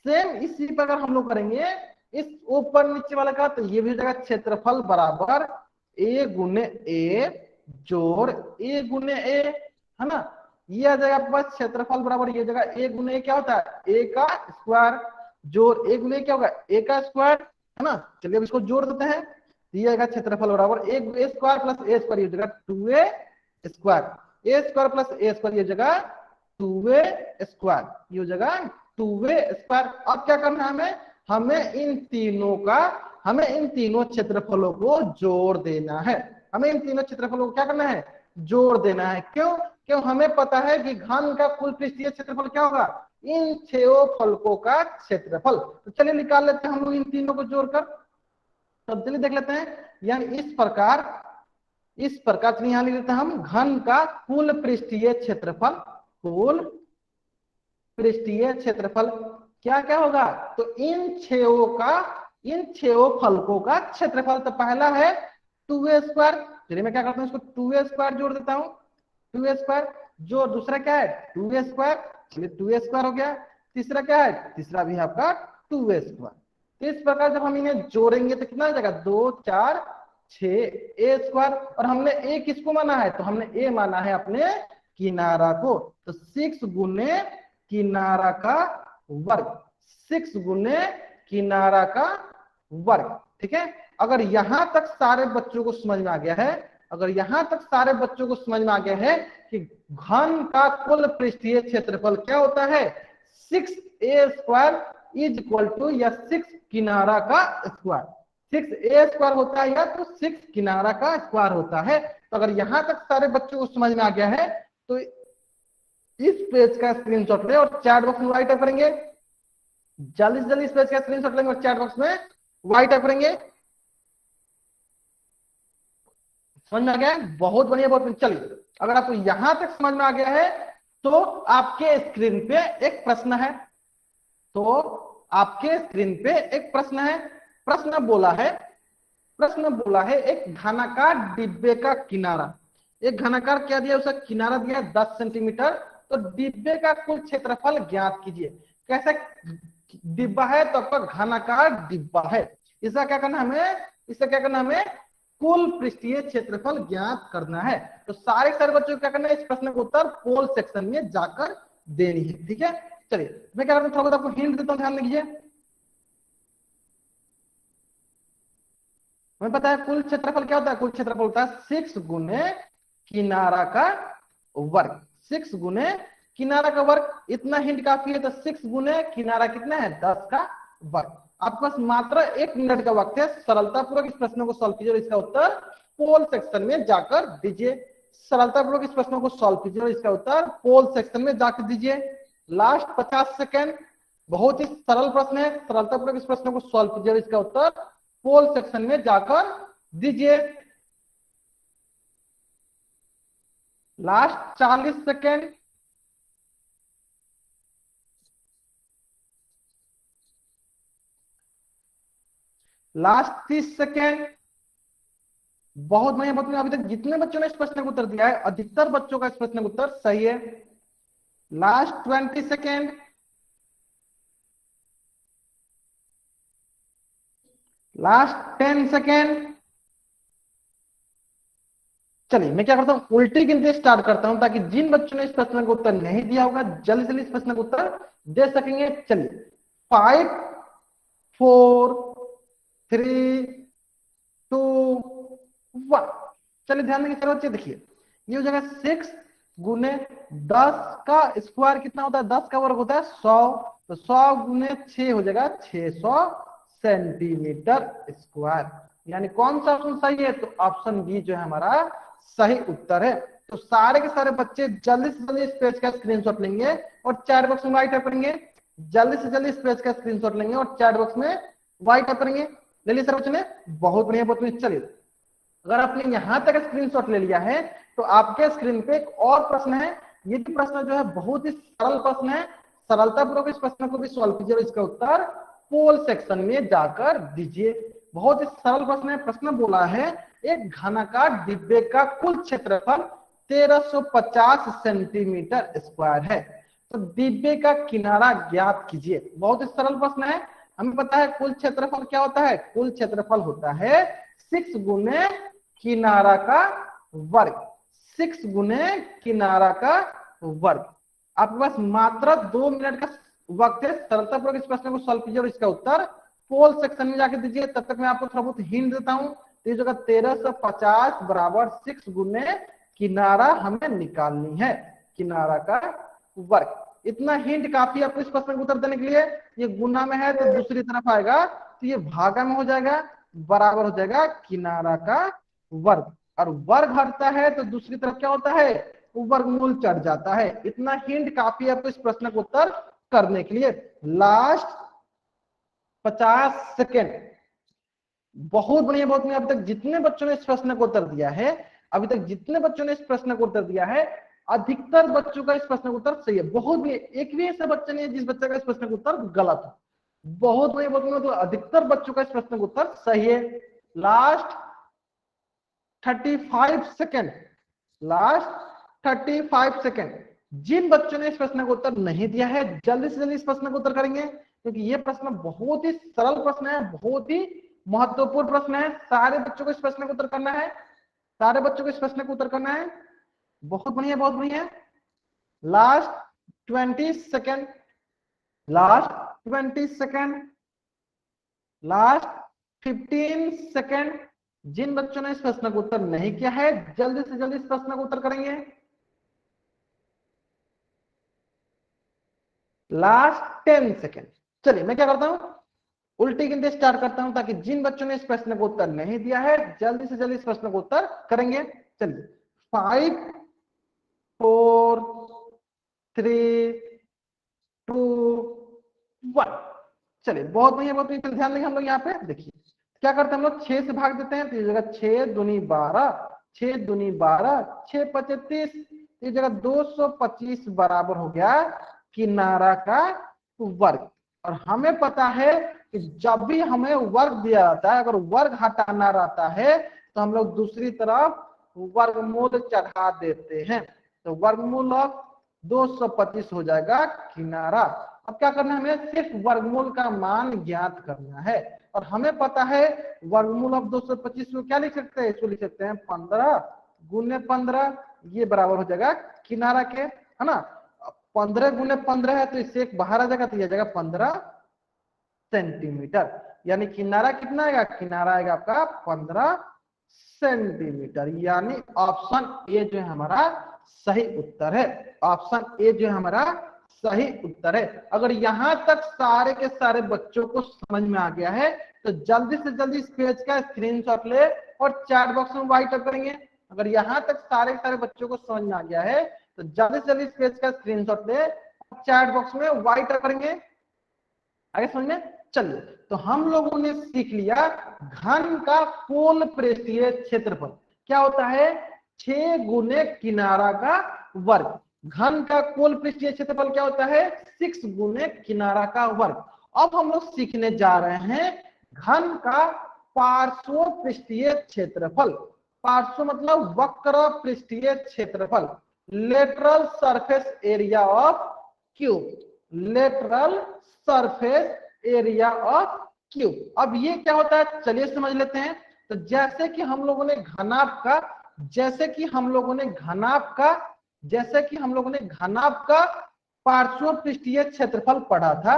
Speaker 1: सेम इसी प्रकार हम लोग करेंगे इस ऊपर नीचे वाला का, तो ये भी हो जाएगा क्षेत्रफल बराबर a गुने a जोड़ a गुने a, है ना। ये आ जाएगा आपके पास क्षेत्रफल बराबर ये जगह a गुने a क्या होता है a का स्क्वायर जोड़ a गुने क्या होगा a का स्क्वायर, है ना। चलिए अब इसको जोड़ देते हैं, ये आएगा क्षेत्रफल बराबर a square plus a square, ये जगह 2a square, a square plus a square ये जगह 2a स्क्वायर, ये जगह 2a स्क्वायर। अब क्या करना है हमें, हमें इन तीनों क्षेत्रफलों को जोड़ देना है, हमें इन तीनों क्षेत्रफलों को क्या करना है जोड़ देना है। क्यों, क्यों हमें पता है कि घन का कुल पृष्ठीय क्षेत्रफल क्या होगा इन 6 फलकों का क्षेत्रफल। तो चलिए निकाल लेते हैं हम लोग इन तीनों को जोड़कर, तब चलिए देख लेते हैं। यानी इस प्रकार चलिए यहां लिख लेते हैं हम घन का कुल पृष्ठीय क्षेत्रफल, कुल पृष्ठीय क्षेत्रफल क्या क्या होगा, तो इन 6 फलकों का क्षेत्रफल। तो पहला है 2a स्क्वायर, चलिए मैं क्या करता हूं इसको 2a स्क्वायर जोड़ देता हूं, 2a स्क्वायर जो दूसरा क्या है 2a स्क्वायर, चलिए 2a स्क्वायर हो गया। तीसरा क्या है, तीसरा भी है आपका 2a स्क्वायर। इस प्रकार जब हम इन्हें जोड़ेंगे तो कितना हो जाएगा 2 4 6 a स्क्वायर। और हमने a किसको माना है, तो हमने a माना है अपने किनारा को, तो 6 गुने किनारा का वर्ग, 6 गुने किनारा का वर्ग, ठीक है। अगर यहां तक सारे बच्चों को समझ में आ गया है, अगर यहां तक सारे बच्चों को समझ में आ गया है कि घन का कुल पृष्ठीय क्षेत्रफल क्या होता है 6a square is equal to या 6 किनारा का स्क्वायर, 6a स्क्वायर होता है या तो 6 किनारा का स्क्वायर होता है। तो अगर यहां तक सारे बच्चों को समझ में आ गया है तो इस पेज का स्क्रीनशॉट ले और चैट बॉक्स में राइट करेंगे, जल्दी से जल्दी इस पेज का स्क्रीनशॉट लेंगे और चैट बॉक्स में राइट करेंगे। समझ में आ गया है, बहुत बढ़िया बहुत बढ़िया। चलिए अगर आपको यहां तक समझ में आ गया है तो आपके स्क्रीन पे एक प्रश्न है, तो आपके स्क्रीन पे एक प्रश्न है। प्रश्न बोला है एक घनाकार डिब्बे का किनारा, एक घनाकार क्या दिया उसका किनारा दिया 10 सेंटीमीटर, तो डिब्बे का कुल क्षेत्रफल ज्ञात कीजिए। कैसा डिब्बा है, तो आपका घनाकार डिब्बा है, इसका क्या करना हमें कुल पृष्ठीय क्षेत्रफल ज्ञात करना है। तो सारे बच्चों को क्या करना है, इस प्रश्न का उत्तर पोल सेक्शन में जाकर देनी है, ठीक है। चलिए मैं क्या करता हूँ थोड़ा आपको हिंट देता हूँ, ध्यान दीजिए। हमें पता है कुल क्षेत्रफल क्या होता है, कुल क्षेत्रफल होता है 6 गुने किनारा का वर्ग, 6 गुने किनारा का वर्ग। इतना हिंट काफी है, तो 6 गुने किनारा कितना है 10 का वर्ग। आपके पास मात्र 1 मिनट का वक्त है, सरलतापूर्वक इस प्रश्न को सॉल्व कीजिए और इसका उत्तर पोल सेक्शन में जाकर दीजिए। सरलतापूर्वक इस प्रश्न को सॉल्व कीजिए और इसका उत्तर पोल सेक्शन में जाकर दीजिए। लास्ट 50 सेकेंड, बहुत ही सरल प्रश्न है, सरलतापूर्वक इस प्रश्न को सॉल्व कीजिए और इसका उत्तर पोल सेक्शन में जाकर दीजिए। Last 40 second, last 30 second. बहुत बढ़िया बहुत बढ़िया। अभी तक जितने बच्चों ने इस प्रश्न का उत्तर दिया है अधिकतर बच्चों का इस प्रश्न का उत्तर सही है। Last 20 second, last 10 second. चलिए मैं क्या करता हूं उल्टी गिनती स्टार्ट करता हूं ताकि जिन बच्चों ने इस प्रश्न का उत्तर नहीं दिया होगा जल्दी जल्दी इस प्रश्न का उत्तर दे सकेंगे। चलिए 5 4 3 2 1। चलिए ध्यान देंगे सर बच्चे, देखिए ये हो जाएगा 6 गुने 10 का स्क्वायर कितना होता है 10 का वर्ग होता है 100, तो 100 गुने 6 हो जाएगा 600 सेंटीमीटर स्क्वायर। यानी कौन सा ऑप्शन सही है, तो ऑप्शन बी जो है हमारा सही उत्तर है। तो सारे के सारे बच्चे जल्दी से जल्दी इस पेज का स्क्रीनशॉट लेंगे और चैट बॉक्स में राइट करेंगे। जल्दी से जल्दी इस पेज का स्क्रीनशॉट लेंगे और चैट बॉक्स में राइट करेंगे। ले लिया सर बच्चों ने, बहुत बढ़िया बहुत बढ़िया। चलिए अगर आपने यहां तक स्क्रीनशॉट ले लिया है तो आपके स्क्रीन पे एक और प्रश्न है। ये भी प्रश्न जो है बहुत ही सरल प्रश्न है, सरलतापूर्वक इस प्रश्न को भी सॉल्व कीजिए और इसका उत्तर पोल सेक्शन में जाकर दीजिए। बहुत ही सरल प्रश्न है। प्रश्न बोला है एक घनाकार डिब्बे का कुल क्षेत्रफल 1350 सेंटीमीटर स्क्वायर है। तो डिब्बे का किनारा ज्ञात कीजिए। बहुत ही सरल प्रश्न है। हमें पता है कुल क्षेत्रफल क्या होता है, कुल क्षेत्रफल होता है 6 गुने किनारा का वर्ग, 6 गुने किनारा का वर्ग। आपके पास मात्र 2 मिनट का वक्त है, सरलतापूर्वक इस प्रश्न को सॉल्व कीजिए और इसका उत्तर पोल सेक्शन में जाके दीजिए। तब तक मैं आपको थोड़ा बहुत हिंट देता हूं। तो ये जगह 1350 बराबर 6 गुने किनारा हमें निकालनी है, किनारा का वर्ग। इतना हिंट काफी आपको इस प्रश्न को उत्तर देने के लिए। ये गुना में है तो दूसरी तरफ आएगा तो ये भागा में हो जाएगा, बराबर हो जाएगा किनारा का वर्ग, और वर्ग हटता है तो दूसरी तरफ क्या होता है, वर्गमूल चढ़ जाता है। इतना हिंट काफी है आपको इस प्रश्न को उत्तर करने के लिए। Last 50 second. बहुत बढ़िया, बहुत बढ़िया। अभी तक जितने बच्चों ने इस प्रश्न को उत्तर दिया है, अभी तक जितने बच्चों ने इस प्रश्न को उत्तर दिया है, अधिकतर बच्चों का इस प्रश्न का उत्तर सही है। बहुत बढ़िया, एक भी ऐसा बच्चा नहीं है जिस बच्चे का इस प्रश्न का उत्तर गलत है। बहुत बढ़िया, बहुत बढ़िया। तो अधिकतर बच्चों का इस प्रश्न का उत्तर सही है। Last 35 second, last 35 second. जिन बच्चों ने इस प्रश्न का उत्तर नहीं दिया है, जल्दी से जल्दी इस प्रश्न का उत्तर करेंगे, क्योंकि ये प्रश्न बहुत ही सरल प्रश्न है, बहुत ही महत्वपूर्ण प्रश्न है। सारे बच्चों को इस प्रश्न का उत्तर करना है, सारे बच्चों को इस प्रश्न का उत्तर करना है। बहुत बढ़िया, बहुत बढ़िया। Last 20 second, last 20 second, last 15 second. जिन बच्चों ने इस प्रश्न का उत्तर नहीं किया है, जल्दी से जल्दी इस प्रश्न का उत्तर करेंगे। Last 10 second. चलिए मैं क्या करता हूं, उल्टी गिनती स्टार्ट करता हूं, ताकि जिन बच्चों ने इस प्रश्न को उत्तर नहीं दिया है, जल्दी से जल्दी इस प्रश्न को उत्तर करेंगे। चलिए 5 4 3 2 1। चलिए बहुत बढ़िया, बहुत बढ़िया। ध्यान देंगे हम लोग यहाँ पे, देखिए क्या करते हैं हम लोग, 6 से भाग देते हैं। तो ये जगह 6 दूनी 12, 6 दूनी 12, 6 5 30, ये जगह 225 बराबर हो गया किनारा का वर्ग। और हमें पता है कि जब भी हमें वर्ग दिया जाता है, अगर वर्ग हटाना रहता है तो हम लोग दूसरी तरफ वर्गमूल चढ़ा देते हैं। तो वर्गमूल ऑफ 225 हो जाएगा किनारा। अब क्या करना है, हमें सिर्फ वर्गमूल का मान ज्ञात करना है। और हमें पता है वर्गमूल ऑफ 225 को क्या लिख सकते हैं, इसको लिख सकते हैं 15 गुने 15, ये बराबर हो जाएगा किनारा के, है ना। 15 गुने 15 है तो इससे एक बाहर आ जाएगा, तो यह जाएगा 15 सेंटीमीटर। यानी किनारा कितना आएगा, किनारा आएगा आपका 15 सेंटीमीटर। यानी ऑप्शन ए जो है हमारा सही उत्तर है, ऑप्शन ए जो है हमारा सही उत्तर है। अगर यहां तक सारे के सारे बच्चों को समझ में आ गया है तो जल्दी से जल्दी इस पेज का स्क्रीनशॉट ले और चैट बॉक्स में राइट अप करेंगे। अगर यहां तक सारे के सारे बच्चों को समझ में आ गया है तो जल्दी से जल्दी इस पेज का स्क्रीनशॉट ले और चैट बॉक्स में राइट अप करेंगे। आगे समझ में। चलिए तो हम लोगों ने सीख लिया घन का कोल पृष्ठीय क्षेत्रफल क्या होता है, 6 गुने किनारा का वर्ग। घन का कोल पृष्ठीय क्षेत्रफल क्या होता है, 6 गुने किनारा का वर्ग। अब हम लोग सीखने जा रहे हैं घन का पार्श्व पृष्ठीय क्षेत्रफल। पार्श्व मतलब वक्र पृष्ठीय क्षेत्रफल, lateral surface area of cube, lateral surface area of cube. अब ये क्या होता है चलिए समझ लेते हैं। तो जैसे कि हम लोगों ने घनाभ का, जैसे कि हम लोगों ने घनाभ का, जैसे कि हम लोगों ने घनाभ का पार्श्व पृष्ठीय क्षेत्रफल पढ़ा था,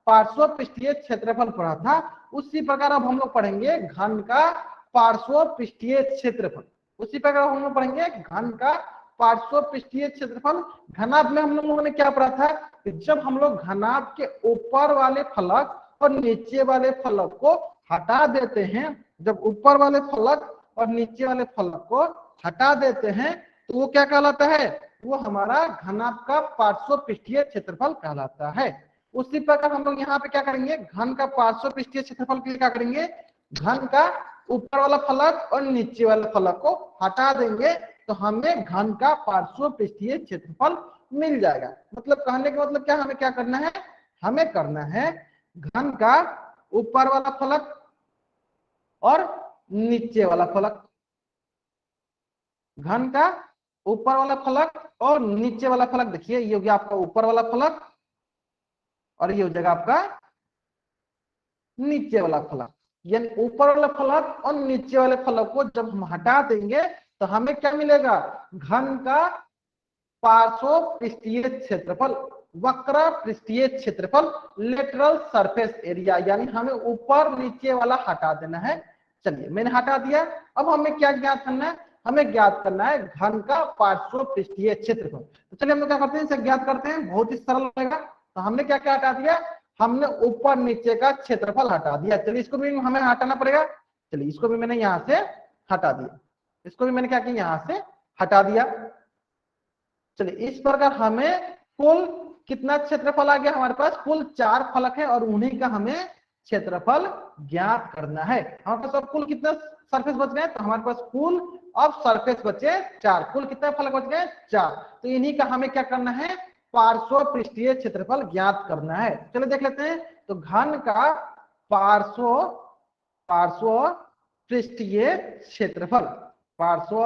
Speaker 1: पार्श्व पृष्ठीय क्षेत्रफल पढ़ा था, उसी प्रकार अब हम लोग पढ़ेंगे घन का पार्श्व पृष्ठीय क्षेत्रफल। उसी प्रकार हम लोग पढ़ेंगे घन का पार्श्व पृष्ठीय क्षेत्रफल। घनाभ में हम लोगों ने क्या पढ़ा था कि जब हम लोग घनाभ के ऊपर वाले फलक और नीचे वाले फलक को हटा देते हैं, जब ऊपर वाले फलक और नीचे वाले फलक को हटा देते हैं तो वो क्या कहलाता है, वो हमारा घनाभ का पार्श्व पृष्ठीय क्षेत्रफल कहलाता है। उसी प्रकार हम लोग यहाँ पे क्या करेंगे, घन का पार्श्व पृष्ठीय क्षेत्रफल के लिए क्या करेंगे, घन का ऊपर वाला फलक और नीचे वाले फलक को हटा देंगे तो हमें घन का पार्श्व पृष्ठीय क्षेत्रफल मिल जाएगा। मतलब कहने का मतलब क्या, हमें क्या करना है, हमें करना है घन का ऊपर वाला फलक और नीचे वाला फलक, घन का ऊपर वाला फलक और नीचे वाला फलक। देखिए ये हो गया आपका ऊपर वाला फलक और ये हो जाएगा आपका नीचे वाला फलक। यानी ऊपर वाला फलक और नीचे वाले फलक को जब हम हटा देंगे तो हमें क्या मिलेगा, घन का पार्श्व पृष्ठीय क्षेत्रफल, वक्र पृष्ठीय क्षेत्रफल, लेटरल सरफेस एरिया। यानी हमें ऊपर नीचे वाला हटा देना है। चलिए मैंने हटा दिया। अब हमें क्या ज्ञात करना है, हमें ज्ञात करना है घन का पार्श्व पृष्ठीय क्षेत्रफल। तो चलिए हम लोग क्या करते हैं, इसे ज्ञात करते हैं, बहुत ही सरल रहेगा। तो हमने क्या क्या हटा दिया, हमने ऊपर नीचे का क्षेत्रफल हटा दिया। चलिए इसको भी हमें हटाना पड़ेगा। चलिए इसको भी मैंने यहां से हटा दिया, इसको भी मैंने क्या किया, यहां से हटा दिया। चलिए इस प्रकार हमें कुल कितना क्षेत्रफल आ गया, हमारे पास कुल 4 फलक है और उन्हीं का हमें क्षेत्रफल ज्ञात करना है। हमारे पास अब कुल कितना सरफेस बच गए, तो हमारे पास कुल अब सरफेस बचे 4। कुल कितना फलक बच गए, 4। तो इन्हीं का हमें क्या करना है, पार्श्व पृष्ठीय क्षेत्रफल ज्ञात करना है। चलिए देख लेते हैं। तो घन का पार्श्व पार्श्व पृष्ठीय क्षेत्रफल, पार्श्व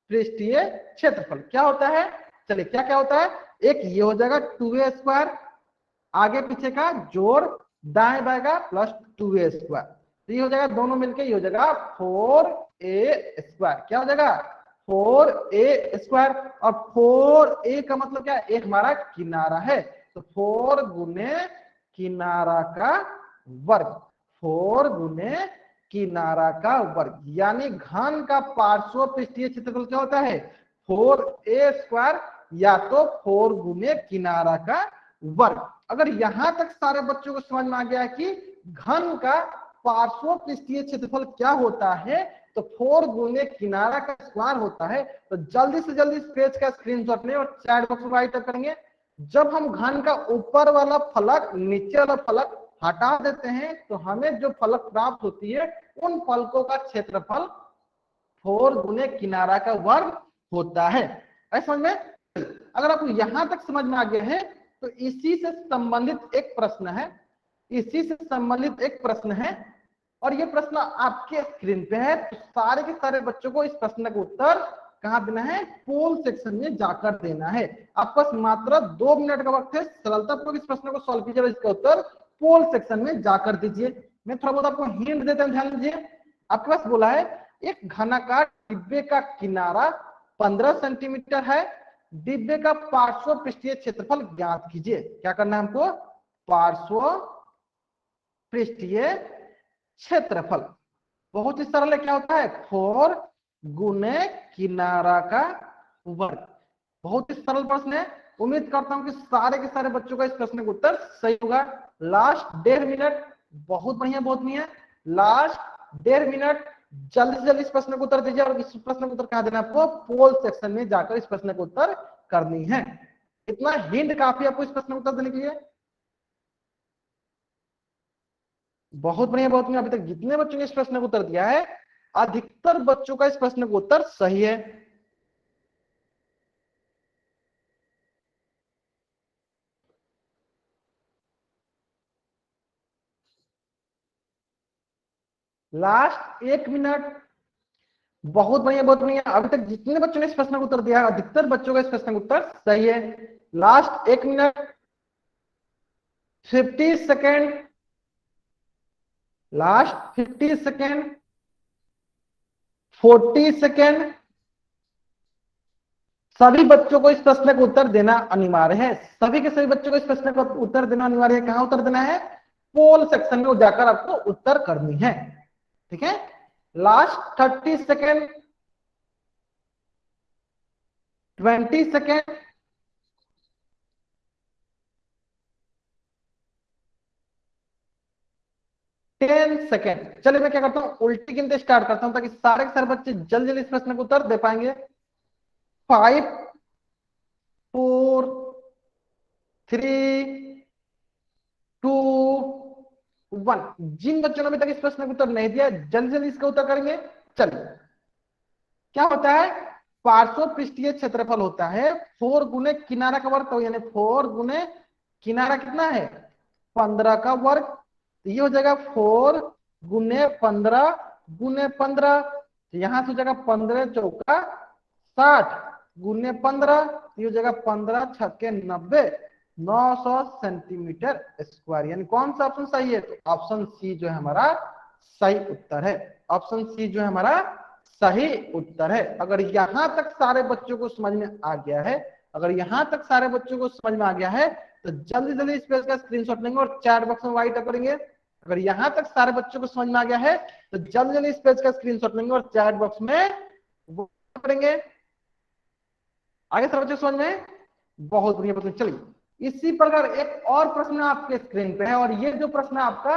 Speaker 1: पृष्ठीय क्षेत्रफल क्या होता है, चलिए क्या क्या होता है, एक ये हो जाएगा 2a², आगे पीछे का जोड़ दाएं बाएं का प्लस 2a², तो ये हो जाएगा दोनों मिलके ये हो जाएगा 4a²। क्या हो जाएगा, 4a²। और 4a का मतलब क्या है, एक हमारा किनारा है, तो 4 गुने किनारा का वर्ग, 4 गुने किनारा का वर्ग। यानी घन का पार्श्व पृष्ठीय क्षेत्रफल क्या होता है, 4a² या तो 4 गुने किनारा का वर्ग। अगर यहां तक सारे बच्चों को समझ में आ गया है कि घन का पार्श्व पृष्ठीय क्षेत्रफल क्या होता है, तो 4 गुने किनारा का स्क्वायर होता है, तो जल्दी से जल्दी इस पेज का स्क्रीनशॉट लें और चैट बॉक्स में राइट करेंगे। जब हम घन का ऊपर वाला फलक नीचे वाला फलक हटा देते हैं तो हमें जो फलक प्राप्त होती है उन फलकों का क्षेत्रफल 4 गुने किनारा का वर्ग होता है। ऐसा समझ में, अगर आपको यहां तक समझ में आ गया है तो इसी से संबंधित एक प्रश्न है, इसी से संबंधित एक प्रश्न है और ये प्रश्न आपके स्क्रीन पे है। तो सारे के सारे बच्चों को इस प्रश्न का उत्तर कहां देना है, पोल सेक्शन में जाकर देना है। आपके पास मात्र 2 मिनट का वक्त है, सरलतापूर्वक इस प्रश्न को सॉल्व कीजिए, इसका उत्तर पोल सेक्शन में जाकर दीजिए। मैं थोड़ा बहुत आपको हिंट देता हूं, ध्यान दीजिए। आपके पास बोला है एक घनाकार डिब्बे का किनारा 15 सेंटीमीटर है, डिब्बे का पार्श्व पृष्ठीय क्षेत्रफल ज्ञात कीजिए। क्या करना है हमको, पार्श्व पृष्ठीय क्षेत्रफल। बहुत ही सरल है, क्या होता है, 4 गुने किनारा का वर्ग। बहुत ही सरल प्रश्न है। उम्मीद करता हूं कि सारे के सारे बच्चों का इस प्रश्न का उत्तर सही होगा। लास्ट 1.5 मिनट, बहुत बढ़िया बहुत बढ़िया, लास्ट 1.5 मिनट जल्दी से जल्दी इस प्रश्न का उत्तर दीजिए। और इस प्रश्न का उत्तर कहां देना आपको, पोल सेक्शन में जाकर इस प्रश्न का उत्तर करनी है। इतना हिंट काफी आपको इस प्रश्न का उत्तर देने के लिए। बहुत बढ़िया बहुत बढ़िया। अभी तक जितने बच्चों ने इस प्रश्न का उत्तर दिया है अधिकतर बच्चों का इस प्रश्न का उत्तर सही है। लास्ट 1 मिनट, बहुत बढ़िया बहुत बढ़िया। अभी तक जितने बच्चों ने इस प्रश्न का उत्तर दिया है अधिकतर बच्चों का इस प्रश्न का उत्तर सही है। Last 1 minute 50 second, last 50 second, 40 second. सभी बच्चों को इस प्रश्न का उत्तर देना अनिवार्य है, सभी के सभी बच्चों को इस प्रश्न का उत्तर देना अनिवार्य है। कहां उत्तर देना है, पोल सेक्शन में जाकर आपको उत्तर करनी है। ठीक है, लास्ट 30 सेकेंड, 20 सेकेंड, 10 सेकेंड। चलिए मैं क्या करता हूं, उल्टी गिनते स्टार्ट करता हूं ताकि सारे के सारे बच्चे जल्दी जल्दी इस प्रश्न का उत्तर दे पाएंगे। 5 4 3 2 1। जिन बच्चों ने अभी तक इस प्रश्न का उत्तर नहीं दिया जल्दी जल्दी इसका उत्तर करेंगे। चलिए क्या होता है, पार्श्व पृष्ठीय क्षेत्रफल होता है 4 गुने किनारा का वर्ग, तो यानी 4 गुने किनारा कितना है, 15 का वर्ग। तो ये हो जाएगा 4 गुने 15 गुने 15, तो यहां से हो जाएगा 15 चौका 60, गुने 15, तो ये हो जाएगा 15 छक्के 90, 900 सेंटीमीटर स्क्वायर। यानी कौन सा ऑप्शन सही है? तो ऑप्शन सी जो है हमारा सही उत्तर है। ऑप्शन सी जो है हमारा सही उत्तर है। अगर यहां तक सारे बच्चों को समझ में आ गया है, अगर यहां तक सारे बच्चों को समझ में आ गया है, तो जल्दी जल्दी इस पेज का स्क्रीनशॉट लेंगे और चैट बॉक्स में राइट करेंगे। अगर यहां तक सारे बच्चों को समझ में आ गया है, तो जल्दी जल्दी इस पेज का स्क्रीनशॉट लेंगे और चैट बॉक्स में करेंगे। आगे सब बच्चे समझ में? बहुत बढ़िया प्रश्न। चलिए इसी प्रकार एक और प्रश्न आपके स्क्रीन पे है, और ये जो प्रश्न आपका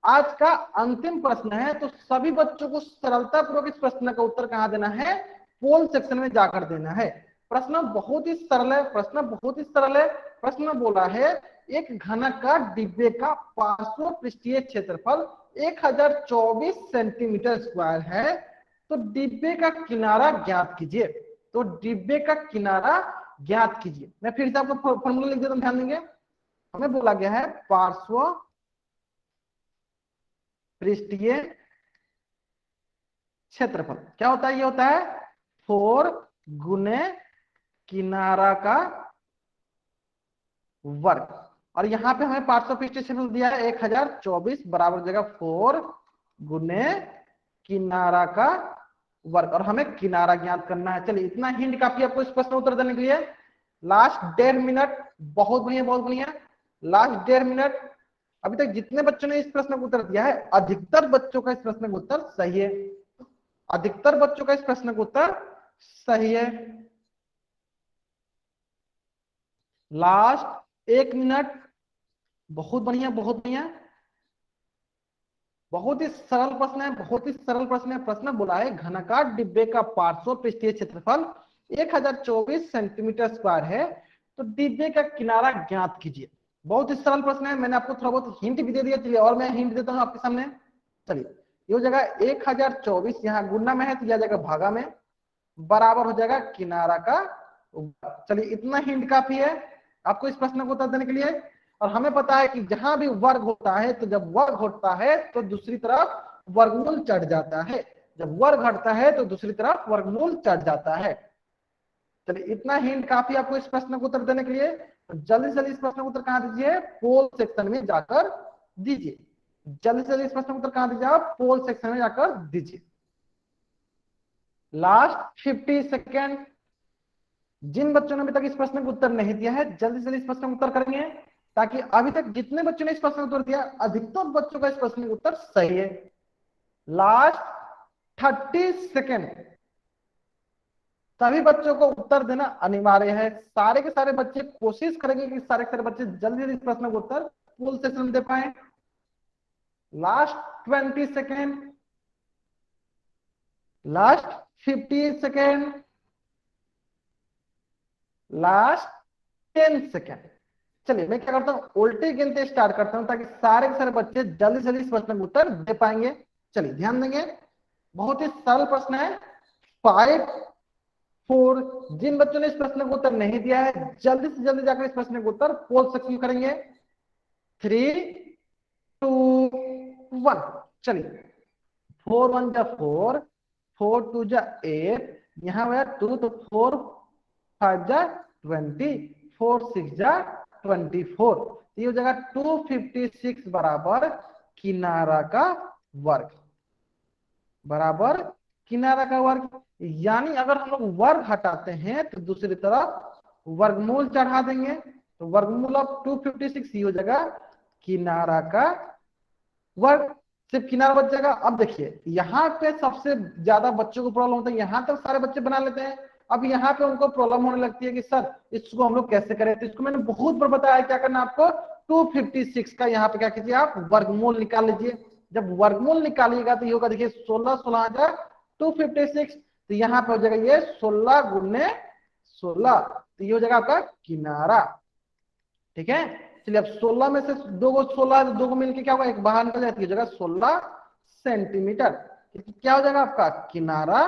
Speaker 1: आज का अंतिम प्रश्न है, तो सभी बच्चों को सरलता पूर्वक इस प्रश्न का उत्तर कहां देना है? पोल सेक्शन में जाकर देना है। प्रश्न बहुत ही सरल है, प्रश्न बहुत ही सरल है। प्रश्न बोला है एक घनाकार डिब्बे का पार्श्व पृष्ठीय क्षेत्रफल 1024 सेंटीमीटर स्क्वायर है, तो डिब्बे का किनारा ज्ञात कीजिए। तो डिब्बे का किनारा ज्ञात कीजिए। मैं फिर से आपको फॉर्मूला लिख देता हूं, ध्यान देंगे। हमें बोला गया है पार्श्व पृष्ठीय क्षेत्रफल क्या होता है? ये होता है 4 गुने किनारा का वर्ग, और यहाँ पे हमें पार्श्व पृष्ठीय क्षेत्रफल दिया है 1024 बराबर जगह 4 गुने किनारा का वर्ग, और हमें किनारा ज्ञात करना है। चलिए इतना हिंट काफी आपको इस प्रश्न उत्तर देने के लिए। लास्ट 1.5 मिनट, बहुत बढ़िया बहुत बढ़िया। Last 1.5 minute. अभी तक जितने बच्चों ने इस प्रश्न का उत्तर दिया है, अधिकतर बच्चों का इस प्रश्न का उत्तर सही है। अधिकतर बच्चों का इस प्रश्न का उत्तर सही है। Last 1 minute. बहुत बढ़िया बहुत बढ़िया। बहुत ही सरल प्रश्न है, बहुत ही सरल प्रश्न है। प्रश्न बोला है घनाकार डिब्बे का पार्श्व पृष्ठीय क्षेत्रफल 1024 सेंटीमीटर स्क्वायर है, तो डिब्बे का किनारा ज्ञात कीजिए। बहुत ही सरल प्रश्न है। मैंने आपको थोड़ा बहुत हिंट भी दे दिया। चलिए और मैं हिंट देता हूं आपके सामने। चलिए ये हो जाएगा 1024, यहाँ गुना में है तो यह जाएगा भागा में, बराबर हो जाएगा किनारा का। चलिए इतना हिंट काफी है आपको इस प्रश्न को उत्तर देने के लिए। और हमें पता है कि जहां भी वर्ग होता है, तो जब वर्ग होता है तो दूसरी तरफ वर्गमूल चढ़ जाता है, जब वर्ग घटता है तो दूसरी तरफ वर्गमूल चढ़ जाता है। चलिए इतना हिंट काफी आपको इस प्रश्न को उत्तर देने के लिए। तो जल्दी से जल्दी इस प्रश्न को उत्तर कहां दीजिए? पोल सेक्शन में जाकर दीजिए। जल्दी से जल्दी इस प्रश्न को उत्तर कहां दीजिए? आप पोल सेक्शन में जाकर दीजिए। Last 50 second. जिन बच्चों ने अभी तक इस प्रश्न का उत्तर नहीं दिया है, जल्दी से जल्दी इस प्रश्न का उत्तर करेंगे, ताकि अभी तक जितने बच्चों ने इस प्रश्न का उत्तर दिया, अधिकतर बच्चों का इस प्रश्न का उत्तर सही है। Last 30 second. सभी बच्चों को उत्तर देना अनिवार्य है। सारे के सारे बच्चे कोशिश करेंगे कि सारे के सारे बच्चे जल्दी जल्दी इस प्रश्न का उत्तर पूल सेशन में दे पाए। Last 20 second. Last 50 second. Last 10 second. चलिए मैं क्या करता हूं, उल्टे गिनते स्टार्ट करता हूं, ताकि सारे के सारे बच्चे जल्दी से जल्दी इस प्रश्न का उत्तर दे पाएंगे। चलिए ध्यान देंगे, बहुत ही सरल प्रश्न है। 5 4। जिन बच्चों ने इस प्रश्न का उत्तर नहीं दिया है, जल्दी से जल्दी जाकर इस प्रश्न का उत्तर पोल सेक्शन में करेंगे। 3 2 1। चलिए 4 1 जा 4, 4 2 जा 8, यहाँ हुआ 2 तो 4 5 जा 20, 4 6 जा 24। ये हो जाएगा 256 बराबर किनारा का वर्ग, बराबर किनारा का वर्ग। यानी अगर हम लोग वर्ग हटाते हैं तो दूसरी तरफ वर्गमूल चढ़ा देंगे, तो वर्गमूल ऑफ 256 ही हो जाएगा किनारा का वर्ग। सिर्फ किनारा बच जाएगा। अब देखिए यहाँ पे सबसे ज्यादा बच्चों को प्रॉब्लम होता है, यहाँ तक सारे बच्चे बना लेते हैं, अब यहाँ पे उनको प्रॉब्लम होने लगती है कि सर इसको हम लोग कैसे करें। तो इसको मैंने बहुत बार बताया क्या करना आपको, 256 का यहाँ पे क्या कीजिए आप वर्गमूल निकाल लीजिए। जब वर्गमूल निकालिएगा तो ये होगा, देखिए 16 16 हजार 256, तो यहाँ पे हो जाएगा ये 16 गुने 16, तो ये हो जाएगा आपका किनारा। ठीक है, चलिए अब 16 में से 2 को 16 2 को मिलकर क्या होगा, एक बाहर निकल जाती है, जगह 16 सेंटीमीटर, क्या हो जाएगा आपका किनारा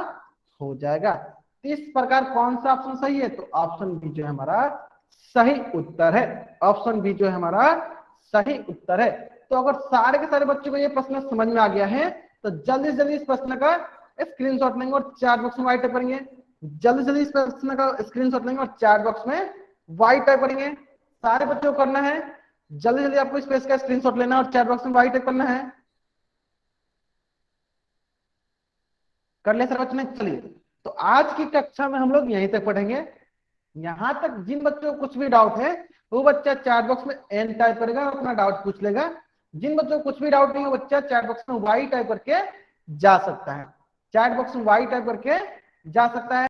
Speaker 1: हो जाएगा। इस प्रकार कौन सा ऑप्शन सही है? तो ऑप्शन बी जो है हमारा सही उत्तर है। ऑप्शन बी जो है हमारा सही उत्तर है। तो अगर सारे के सारे बच्चों को ये प्रश्न समझ में आ गया है, तो जल्दी से जल्दी इस प्रश्न का स्क्रीनशॉट लेंगे और चैट बॉक्स में राइट करेंगे। जल्दी जल्दी इस प्रश्न का स्क्रीनशॉट लेंगे और चैट बॉक्स में वाई टाइप करेंगे। सारे बच्चों को करना है, जल्दी जल्दी आपको इस पेज का स्क्रीनशॉट लेना है और चैट बॉक्स में वाई टाइप करना है। कर लिया सर बच्चों ने? चलिए, तो आज की कक्षा में हम लोग यहीं तक पढ़ेंगे। यहां तक जिन बच्चों को कुछ भी डाउट है वो बच्चा चैट बॉक्स में एन टाइप करेगा और अपना डाउट पूछ लेगा। जिन बच्चों को कुछ भी डाउट नहीं है बच्चा चैट बॉक्स में वाई टाइप करके जा सकता है, चैट बॉक्स में वाई टाइप करके जा सकता है।